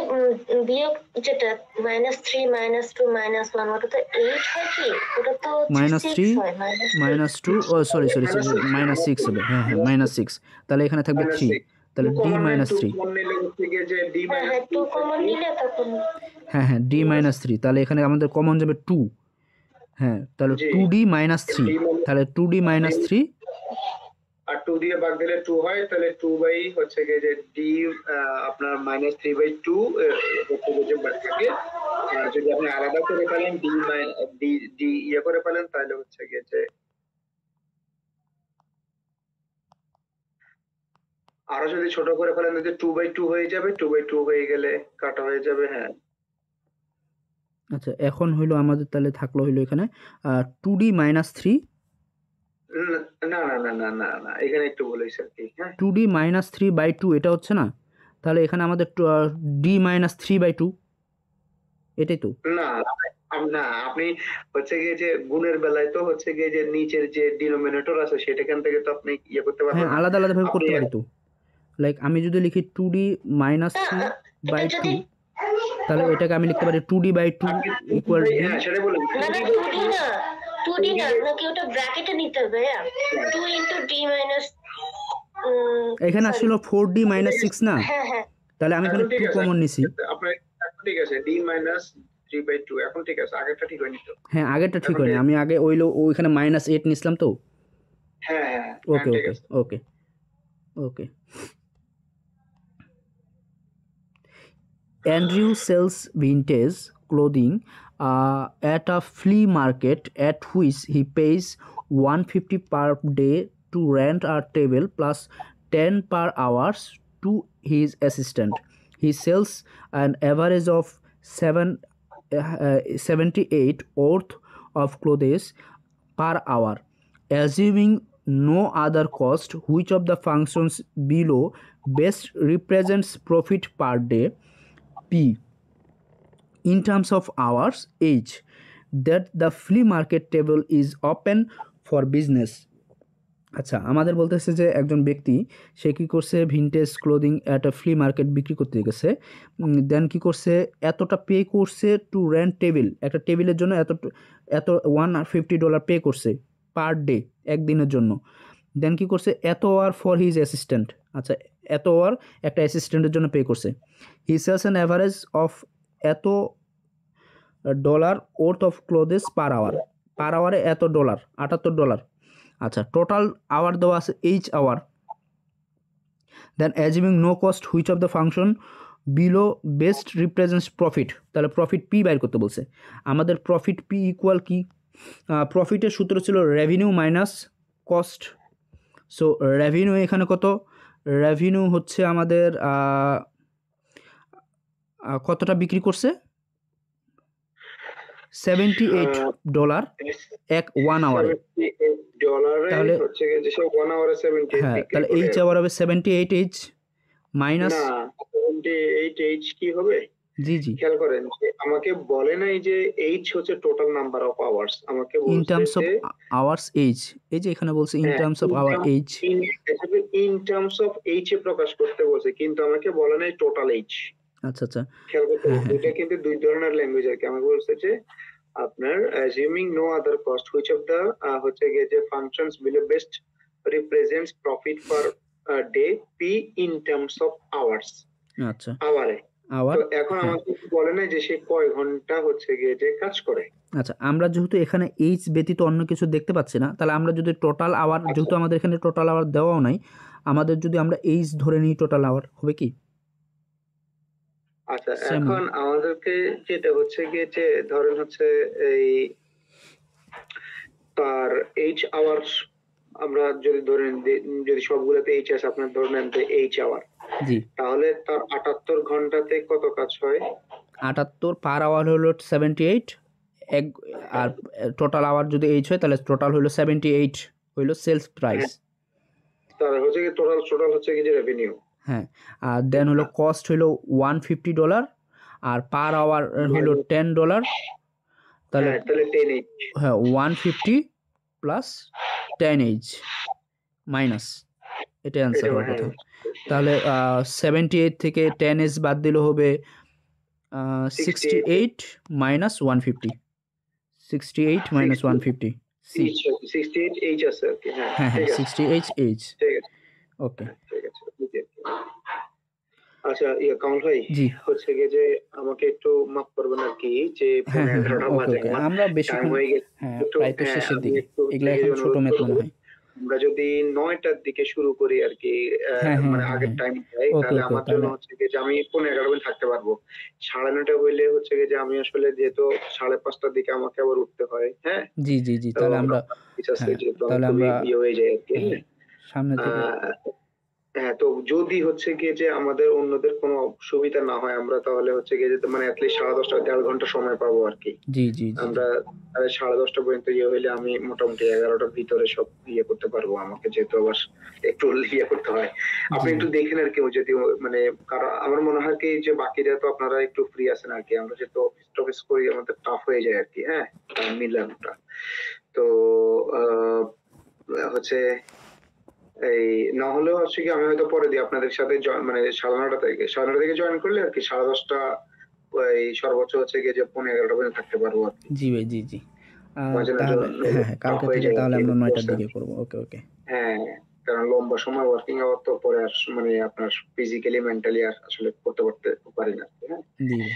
C: বিয়োগ যেটা minus three minus two minus one, ওটা তো এইট হয় কি? ওটা তো
A: মাইনাস থ্রি মাইনাস টু, ও sorry sorry sorry, minus six হবে। হ্যাঁ হ্যাঁ, মাইনাস সিক্স, তাহলে এখানে থাকবে থ্রি, তাহলে ডি মাইনাস থ্রি। হ্যাঁ হ্যাঁ, ডি মাইনাস থ্রি, তাহলে এখানে আমাদের কমন যাবে টু। হ্যাঁ, তাহলে টু ডি মাইনাস থ্রি, তাহলে টু ডি মাইনাস থ্রি
B: আর টু দিয়ে ভাগ দিলে টু হয়, তাহলে টু বাই হচ্ছে গিয়ে যে ডি আপনার মাইনাস থ্রি বাই টু থাকে। আর যদি আপনি আলাদা করে ফেলেন ডি ডি ইয়ে করে ফেলেন, তাহলে হচ্ছে গিয়ে যে আরো যদি ছোট করে ফেলেন যদি টু বাই টু হয়ে যাবে, টু বাই টু হয়ে গেলে কাটা হয়ে যাবে। হ্যাঁ,
A: আচ্ছা এখন হইলো আমাদের, তাহলে থাকলো হইলো এখানে টু ডি মাইনাস থ্রি,
B: না না না না না না, এখানে একটু ভুল হয়েছে আর কি। হ্যাঁ,
A: two D minus three by two, এটা হচ্ছে না, তাহলে এখানে আমাদের D minus three by two, এটাই তো।
B: না না, আপনি হচ্ছে গিয়ে যে গুণের বেলায় তো হচ্ছে গিয়ে যে নিচের যে ডিনোমিনেটর আছে সেটাখান থেকে তো আপনি ইয়ে করতে পারবেন।
A: হ্যাঁ, আলাদা আলাদা ভাবে করতে পারি তো। লাইক আমি যদি লিখি two D minus three by two, তাহলে এটাকে আমি লিখতে পারি two D by two equal D.
B: হ্যাঁ, সেটাই বললাম।
C: না না, টু ডি না, আপনাকে ওটা ব্র্যাকেটে নিতে হবে। হ্যাঁ, টু ইন্টু ডি মাইনাস,
A: এখানে আসলে ফোর ডি মাইনাস সিক্স না,
C: হ্যাঁ হ্যাঁ,
A: তাহলে আমি এখানে টু কমন নিছি।
B: আপনার এখন ঠিক আছে, D minus three by two এখন ঠিক আছে, আগেরটা ঠিক হয়নি তো।
A: হ্যাঁ, আগেরটা ঠিক হয়নি, আমি আগে ওইখানে মাইনাস এইট নিছিলাম তো।
B: হ্যাঁ হ্যাঁ,
A: ওকে ওকে ওকে ওকে। Andrew sells vintage clothing at a flea market at which he pays $150 per day to rent a table plus 10 per hours to his assistant. He sells an average of 78 worth of clothes per hour. Assuming no other cost, which of the functions below best represents profit per day? P. In terms of hours, H. That the flea market table is open for business. আচ্ছা, আমাদের বলতেছে যে একজন ব্যক্তি সে কী করছে, vintage clothing at a flea market বিক্রি করতে গেছে, দেন কী করছে, এতটা পে করছে টু রেন্ট টেবিল, একটা টেবিলের জন্য এত $150 পে করছে পার ডে, একদিনের জন্য। দেন কী করছে, এত আওয়ার ফর হিজ অ্যাসিস্ট্যান্ট, আচ্ছা এত আওয়ার একটা অ্যাসিস্ট্যান্টের জন্য পে করছে। He sells an average of এত dollar worth of clothes per hour, per আওয়ারে এত ডলার, $78। আচ্ছা, টোটাল আওয়ার দেওয়া আছে H hour. Then assuming no cost, which of the function below best represents profit, তাহলে প্রফিট পি বাইর করতে বলছে। আমাদের প্রফিট পি ইকুয়াল কি, প্রফিটের সূত্র ছিল revenue minus cost. So revenue এখানে কত, রেভিনিউ হচ্ছে আমাদের কতটা বিক্রি করছে, $78 এক 1 আওয়ারে। তাহলে
B: হচ্ছে যে 1 আওয়ারে 78,
A: হ্যাঁ, তাহলে এইচ আওয়ার হবে 78 এইচ মাইনাস,
B: না 78 এইচ কি হবে,
A: জি জি,
B: খেয়াল করেন আমাকে বলে নাই যে এইচ হচ্ছে টোটাল নাম্বার অফ আওয়ার্স, আমাকে
A: ইন
B: বলছে
A: টার্মস অফ
B: যে
A: আওয়ার্স এইচ, এই যে এখানে বলছে in terms of hour H,
B: in terms of H এ প্রকাশ করতে বলছে, কিন্তু আমাকে বলে নাই টোটাল এইচ।
A: আচ্ছা আচ্ছা,
B: খেয়াল করতে দুইটা কিন্তু দুই ধরনের ল্যাঙ্গুয়েজ আর কি। আমাকে বলছে যে আপনার assuming no other cost, which of the হচ্ছে গিয়ে যে functions below best represents profit per day, P in terms of hours।
A: আচ্ছা,
B: আওয়ারে
A: আওয়ার।
B: তো এখন আমাকে বলে না যে সে কয় ঘন্টা হচ্ছে গিয়ে যে কাজ করে।
A: আচ্ছা, আমরা যেহেতু এখানে এইচ ব্যতীত অন্য কিছু দেখতে পাচ্ছি না, তাহলে আমরা যদি টোটাল আওয়ার, যেহেতু আমাদের এখানে টোটাল আওয়ার দেওয়াও নাই, আমাদের যদি আমরা এইচ ধরে নিই টোটাল আওয়ার হবে কি?
B: আচ্ছা, এখন আমাদেরকে যেটা হচ্ছে গিয়ে যে ধরেন হচ্ছে এই তার এইচ আওয়ার্স আমরা যদি ধরেন যদি সবগুলোতে এইচ আছে, আপনার ধরে নেন যে এইচ আওয়ার,
A: জি,
B: তাহলে তার 78 ঘন্টাতে কত কাজ হয়?
A: 78 পার আওয়ার হলো 78, আর টোটাল আওয়ার যদি এইচ হয় তাহলে টোটাল হলো 78 হইলো সেলস প্রাইস।
B: তার হচ্ছে কি টোটাল হচ্ছে কি যে রেভিনিউ।
A: হ্যাঁ, আর দেন হলো কস্ট হলো $150 আর পার আওয়ার হলো $10। তাহলে
B: হ্যাঁ তাহলে 10
A: হ্যাঁ 150 প্লাস 10 মাইনাস, এটা অ্যান্সার হওয়ার কথা। তাহলে 78 থেকে 10 বাদ দিলে হবে 68 মাইনাস 150, 68 মাইনাস 150 সি।
B: 68 আছে আর কি।
A: হ্যাঁ হ্যাঁ 68
B: ঠিক আছে
A: ওকে
B: ঠিক আছে। আচ্ছা কামাল ভাই,
A: জি
B: হচ্ছে গিয়ে যে আমাকে একটু মাফ করবেন আর কি, যে
A: হ্যাঁ হ্যাঁ
B: 11টা
A: ওকে
B: বাজে
A: ওকে,
B: আমার
A: আমরা
B: টাইম
A: বেশিক্ষণ
B: হয়ে গেছে।
A: হ্যাঁ
B: একটু
A: প্রায় তো শেষের
B: আমি
A: দিকে,
B: একটু
A: এগুলো এখন ছোট
B: অনুরোধ
A: ম্যাথ
B: করবো,
A: মনে হয়।
B: আমরা যদি 9টার দিকে শুরু করি আর কি,
A: হ্যাঁ হ্যাঁ
B: মানে
A: হ্যাঁ
B: আগের
A: হ্যাঁ
B: টাইম পাই,
A: ওকে
B: তাহলে
A: ওকে,
B: আমার জন্য
A: তাহলে
B: হচ্ছে গিয়ে যে আমি 11:30 থাকতে পারবো। 9:30 হইলে হচ্ছে গিয়ে যে আমি আসলে যেহেতু 5:30টার দিকে আমাকে আবার উঠতে হয়। হ্যাঁ,
A: জি জি জি,
B: তো
A: তাহলে আমরা
B: যেহেতু
A: হ্যাঁ
B: আমি
A: তাহলে
B: খুবই
A: আমরা
B: হয়ে যায় আর কি।
A: হ্যাঁ সামনে থেকে
B: হ্যাঁ, তো যদি হচ্ছে গিয়ে যে আমাদের অন্যদের কোনো সুবিধা না হয়, আমরা তাহলে হচ্ছে গিয়ে যে মানে অ্যাটলিস্ট 10:30 1.5 ঘন্টা সময় পাবো আর কি।
A: জি জি জি
B: আমরা 10:30 পর্যন্ত হইলে আমি মোটামুটি 11টার ভিতরে সব করতে পারবো। আমাকে যেহেতু আবার একটু করতে হয়, আপনি
A: জি
B: একটু দেখেন আর কি, যদি মানে কারণ আমার মনে হয় কি যে বাকিরা তো আপনারা একটু ফ্রি আছেন আর কি, আমরা যেহেতু অফিস টফিস করি আমাদের টাফ হয়ে যায় আর কি। হ্যাঁ, মিলানোটা তো হচ্ছে এই না হলেও হচ্ছে কি আমি হয়তো পরে দিই আপনাদের সাথে মানে 9:30 থেকে জয়েন করলে আর কি 10:30 ওই সর্বোচ্চ হচ্ছে গিয়ে যে 11:30 পর্যন্ত থাকতে পারবো আর কি।
A: জি ভাই জি জি,
B: মাঝে মাঝে
A: তাহলে হ্যাঁ হ্যাঁ কালকে
B: হয়ে
A: থেকে
B: যায় আর
A: তাহলে
B: কি,
A: আমরা 9টার
B: বুঝছেন?
A: দিকে করবো। ওকে ওকে
B: হ্যাঁ, কারণ লম্বা সময় ওয়ার্কিং আওয়ার তো পরে আর মানে আপনার ফিজিক্যালি মেন্টালি আর আসলে করতে পারি না। হ্যাঁ,
A: জি ভাই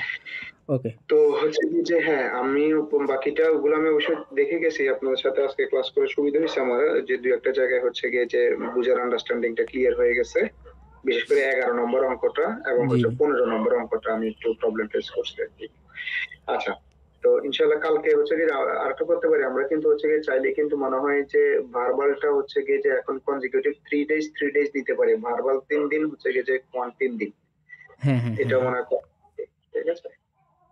A: ওকে
B: তো হচ্ছে কি যে হ্যাঁ আমি বাকিটা ওগুলো আমি অবশ্যই দেখে গেছি। আপনাদের সাথে আজকে ক্লাস করে সুবিধা হয়েছে আমার, যে দুই একটা জায়গায় হচ্ছে গিয়ে যে বুঝার আন্ডারস্ট্যান্ডিংটা ক্লিয়ার হয়ে গেছে। বিশেষ করে 11 নম্বর অঙ্কটা এবং
A: জি
B: হচ্ছে
A: ভাই
B: 15 নম্বর অঙ্কটা আমি একটু প্রবলেম ফেস করছি আর কি। আচ্ছা, তো ইনশাল্লাহ কালকে হচ্ছে গিয়ে আরেকটা করতে পারি আমরা, কিন্তু হচ্ছে গিয়ে চাইলে কিন্তু মনে হয় যে ভার্বালটা হচ্ছে গিয়ে যে এখন কনজিকিউটিভ 3 days দিতে পারি, ভার্বাল 3 দিন, হচ্ছে গিয়ে যে কোয়ান্ট 3 দিন,
A: হ্যাঁ হ্যাঁ
B: এটা
A: হ্যাঁ
B: মনে হয় ঠিক আছে।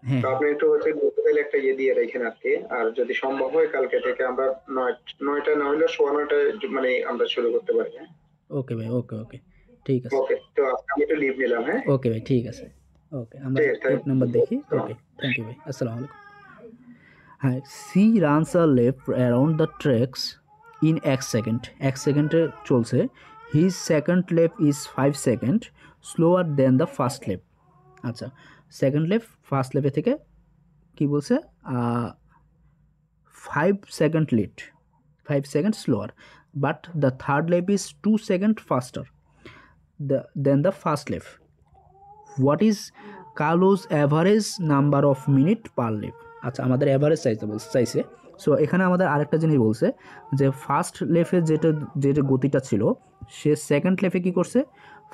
A: হ্যাঁ
B: তো আপনি একটু হচ্ছে তাহলে একটা দিয়ে রাখেন আর কি। আর যদি সম্ভব হয় কালকে থেকে আমরা 9টা না হলে 9:15টায় মানে আমরা শুরু করতে পারি। হ্যাঁ
A: ওকে ভাই ওকে ওকে ঠিক আছে
B: ওকে, তো আজকে আমি একটু লিভ নিলাম। হ্যাঁ
A: ওকে ভাই ঠিক আছে ওকে, আমরা
B: ঠিক আছে,
A: 8 নম্বর দেখি। ওকে থ্যাংক ইউ ভাই, আসসালামু আলাইকুম। হ্যাঁ, C runs a left around the tracks in 1 second, 1 সেকেন্ডে চলছে। His second lap is 5 second slower than the first lap. আচ্ছা, সেকেন্ড লেপ ফার্স্ট লেপে থেকে কি বলছে 5 second late, 5 second slower, but the third lap is 2 second faster than the first lap. What is Carlos average number of minute per lap. আচ্ছা, আমাদের average চাইছে। So এখানে আমাদের আরেকটা জিনিস বলছে যে ফার্স্ট লেফে যেটা গতিটা ছিল, সে সেকেন্ড লেফে কী করছে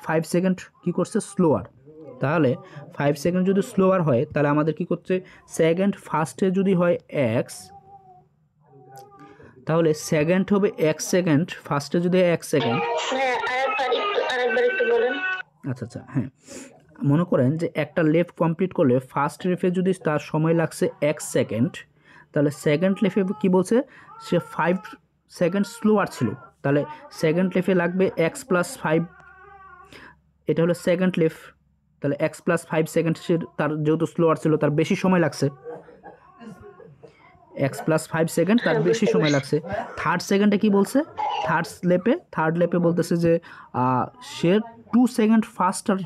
A: 5 সেকেন্ড কী করছে স্লোয়ার। তাহলে 5 সেকেন্ড যদি স্লোয়ার হয় তাহলে আমাদের কী করছে, সেকেন্ড ফার্স্টে যদি হয় এক্স, তাহলে সেকেন্ড হবে 1 সেকেন্ড, ফার্স্টে যদি 1 সেকেন্ড।
C: হ্যাঁ আরেকবার একটু বলেন।
A: আচ্ছা আচ্ছা হ্যাঁ, মনে করেন যে একটা লেফট কমপ্লিট করলে ফার্স্ট লেফে যদি তার সময় লাগছে 1 সেকেন্ড, তাহলে সেকেন্ড লেফে কি বলছে সে 5 সেকেন্ড স্লোয়ার ছিল, তাহলে সেকেন্ড লেফে লাগবে এক্স প্লাস 5, এটা হলো সেকেন্ড লেফ, তাহলে এক্স প্লাস 5 সেকেন্ড, সে তার যেহেতু স্লোয়ার ছিল তার বেশি সময় লাগছে, এক্স প্লাস 5 সেকেন্ড তার বেশি সময় লাগছে। থার্ড সেকেন্ডে কি বলছে, থার্ড লেপে বলতেছে যে সে 2 সেকেন্ড ফাস্টার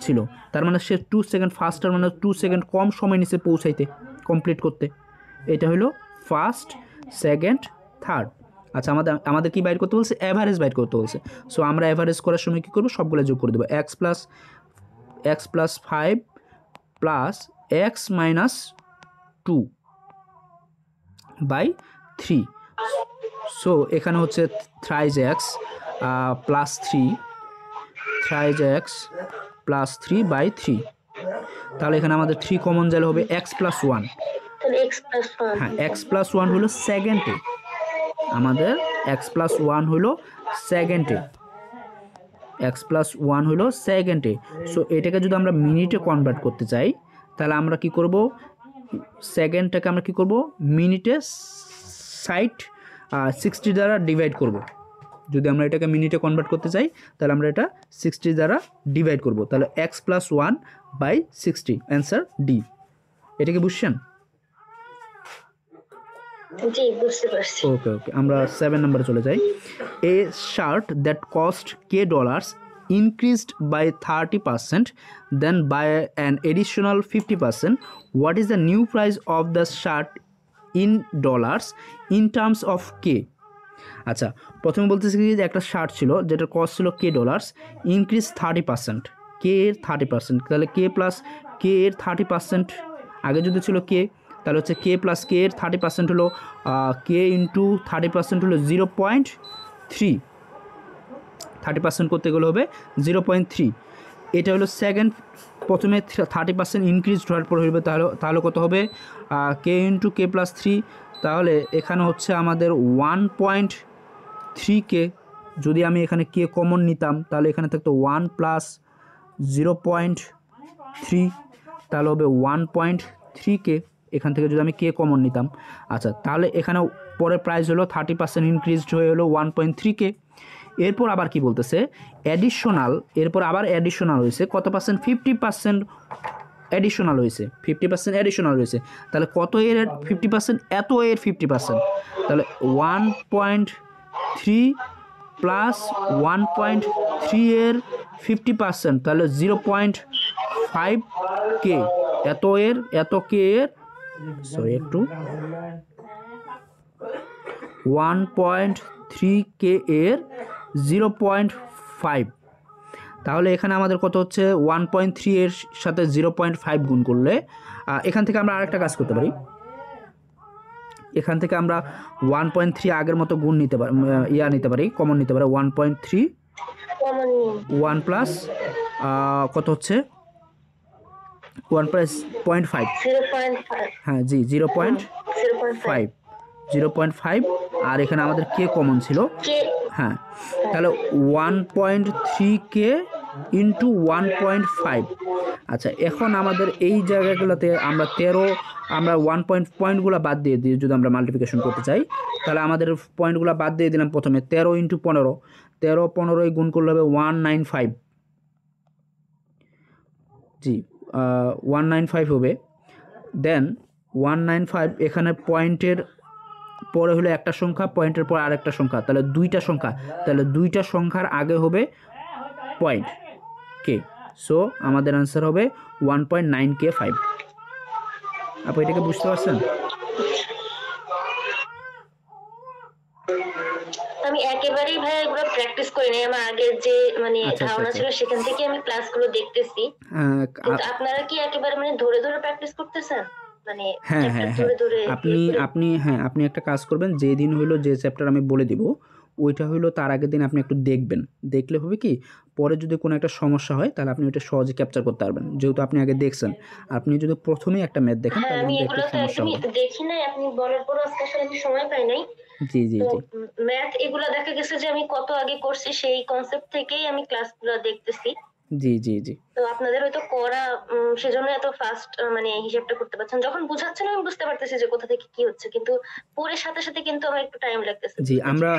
A: ছিল, তার মানে সে 2 সেকেন্ড ফাস্টার মানে 2 সেকেন্ড কম সময় নিচে পৌঁছাইতে কমপ্লিট করতে। এটা হলো ফার্স্ট, সেকেন্ড, থার্ড। আচ্ছা, আমাদের কি বাইর করতে বলছে, অ্যাভারেজ বাইর করতে বলছে। সো আমরা অ্যাভারেজ করার সময় কী করবো, সবগুলো যোগ করে দেবো, X plus 5 plus X minus 2 by 3। So এখানে হচ্ছে থ্রাইজ এক্স প্লাস 3 বাই 3, তাহলে এখানে আমাদের 3 কমন গেলে হবে এক্স প্লাস 1। হ্যাঁ, এক্স প্লাস 1 হলো সেকেন্ডে, আমাদের এক্স প্লাস 1 হলো সেকেন্ডে, সো এটাকে যদি আমরা মিনিটে কনভার্ট করতে চাই তাহলে আমরা কি করব, সেকেন্ডটাকে আমরা কি করব মিনিটে 60 দ্বারা ডিভাইড করব। যদি আমরা এটাকে মিনিটে কনভার্ট করতে চাই তাহলে আমরা এটা 60 দ্বারা ডিভাইড করব, তাহলে x+1/60, অ্যান্সার ডি। এটা কি বুঝছেন?
C: জি বুঝতে পারছি।
A: ওকে ওকে, আমরা 7 নম্বরে চলে যাই। এ shirt that cost $k increased by 30%, then by an additional 50%. What is the new price of the shirt in dollars in terms of K? আচ্ছা, প্রথমে বলতেছি কি যে একটা শার্ট ছিল যেটার কস্ট ছিল $k, ইনক্রিজ 30%, কে এর 30%, তাহলে কে প্লাস কে এর 30%, আগে যদি ছিল কে তাহলে হচ্ছে কে প্লাস কে এর 30% হলো কে ইন্টু 30% হলো 0.3, 30% করতে গেলে হবে 0.3। এটা হলো সেকেন্ড, প্রথমে 30% ইনক্রিজ হওয়ার পর হইবে, তাহলে কত হবে কে ইন্টু কে প্লাস 3, তাহলে এখানে হচ্ছে আমাদের 1.3 কে। যদি আমি এখানে কে কমন নিতাম তাহলে এখানে থাকতো 1 প্লাস 0.3, তাহলে হবে 1.3 কে। এখান থেকে যদি আমি কে কমন নিতাম, আচ্ছা তাহলে এখানে পরে প্রাইস হলো 30% ইনক্রিজড হয়ে হলো 1.3 কে। এরপর আবার কি বলতেছে অ্যাডিশনাল, এরপর আবার অ্যাডিশনাল হয়েছে কত পার্সেন্ট, 50% অ্যাডিশনাল হয়েছে, 50% অ্যাডিশনাল হয়েছে, তাহলে কত এর 50%, এত এর 50%, তাহলে 1.3 প্লাস 1.3 এর 50%, তাহলে 0.5 কে, এত কে এর সরি একটু 1.3 কে এর 0.5, তাহলে এখানে আমাদের কত হচ্ছে 1.3 এর সাথে 0.5 গুণ করলে এখান থেকে আমরা আরেকটা কাজ করতে পারি, এখান থেকে আমরা 1.3 আগের মতো গুণ নিতে পারি, নিতে পারি কমন নিতে পারি, 1.3 1 প্লাস কত হচ্ছে 1+0.5, হ্যাঁ জি 0.5, আর এখানে আমাদের কে কমন ছিল, হ্যাঁ তাহলে 1.3 কে ইন্টু 1.5। আচ্ছা এখন আমাদের এই জায়গাগুলোতে আমরা 13, আমরা 1 পয়েন্টগুলো বাদ দিয়ে দিই, যদি আমরা মাল্টিপ্লিকেশন করতে চাই তাহলে আমাদের পয়েন্টগুলো বাদ দিয়ে দিলাম। প্রথমে 13 ইন্টু 15, 13 গুণ করলে হবে 195, জি 195 হবে। দেন 195, এখানে পয়েন্টের পরে হলো একটা সংখ্যা, পয়েন্টের পর আরেকটা সংখ্যা, তাহলে দুইটা সংখ্যা, তাহলে দুইটা সংখ্যার আগে হবে পয়েন্ট কে, সো আমাদের আনসার হবে 1.9K5। আপনি এটাকে বুঝতে পারছেন?
C: আমি একেবারেই ভাই এগুলো প্র্যাকটিস করি নাই, আমার আগের যে মানে ধারণা ছিল সেখান থেকে আমি ক্লাসগুলো দেখতেছি, কিন্তু আপনারা কি একেবারে মানে ধরে ধরে প্র্যাকটিস করতেছেন? মানে
A: হ্যাঁ, আপনি একটা কাজ করবেন, যেদিন হইলো যে চ্যাপ্টার আমি বলে দিব ওইটা হইলো তার আগের দিন আপনি একটু দেখবেন, দেখলে হবে কি পরে যদি কোনো একটা সমস্যা হয় তাহলে আপনি ওইটা সহজে ক্যাপচার করতে পারবেন, যেহেতু আপনি আগে দেখছেন। আপনি যদি প্রথমেই একটা ম্যাথ দেখেন তাহলে
C: আমি এগুলো তো একদমই দেখি নাই, আপনি বলার পর আজকে আসলে আমি সময় পাই নাই।
A: জি জি জি,
C: ম্যাথ এগুলো দেখা গেছে যে আমি কত আগে করছি সেই কনসেপ্ট থেকেই আমি ক্লাসগুলো দেখতেছি।
A: জি জি জি,
C: তো আপনাদের হয়তো করা সেজন্য এত ফাস্ট মানে হিসাবটা করতে পারছেন, যখন বুঝাচ্ছেন আমি বুঝতে পারতেছি যে কোথা থেকে কি হচ্ছে, কিন্তু পড়ে সাথে সাথে কিন্তু আমার একটু টাইম লাগতেছে।
A: জি আমরা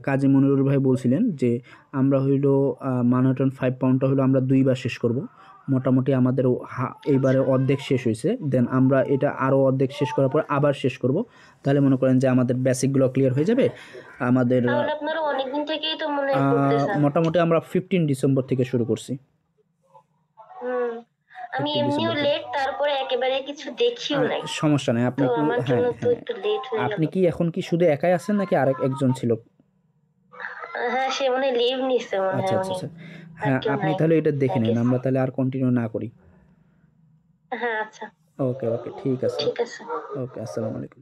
A: কাজী মনিরুল ভাই বলছিলেন যে আমরা হইলো মানহাটন 5 পাউন্ডটা হলো আমরা 2 বার শেষ করব, মোটামুটি আমাদের এইবারে অর্ধেক শেষ হয়েছে, দেন আমরা এটা আরও অর্ধেক শেষ করার পর আবার শেষ করব, তাহলে মনে করেন যে আমাদের বেসিকগুলো ক্লিয়ার হয়ে যাবে। আমাদের
C: আপনারা অনেকদিন থেকেই তো মনে করতেছেন,
A: মোটামুটি আমরা 15 ডিসেম্বর থেকে শুরু করছি।
C: আমি এমনিও লেট, তারপরে একেবারে কিছু দেখিও নাই।
A: সমস্যা নাই, আপনি
C: আমার জন্য তো একটু লেট হয়ে গেল।
A: আপনি কি এখন কি শুধু একাই আছেন নাকি আরেক একজন ছিল?
C: হ্যাঁ সে মনে লিভ নিছে মনে হয়।
A: আচ্ছা আচ্ছা আচ্ছা, হ্যাঁ আপনি তাহলে এটা দেখে নেন, আমরা তাহলে আর কন্টিনিউ না করি।
C: হ্যাঁ আচ্ছা,
A: ওকে ওকে ঠিক আছে,
C: ঠিক আছে,
A: ওকে আসসালামু আলাইকুম।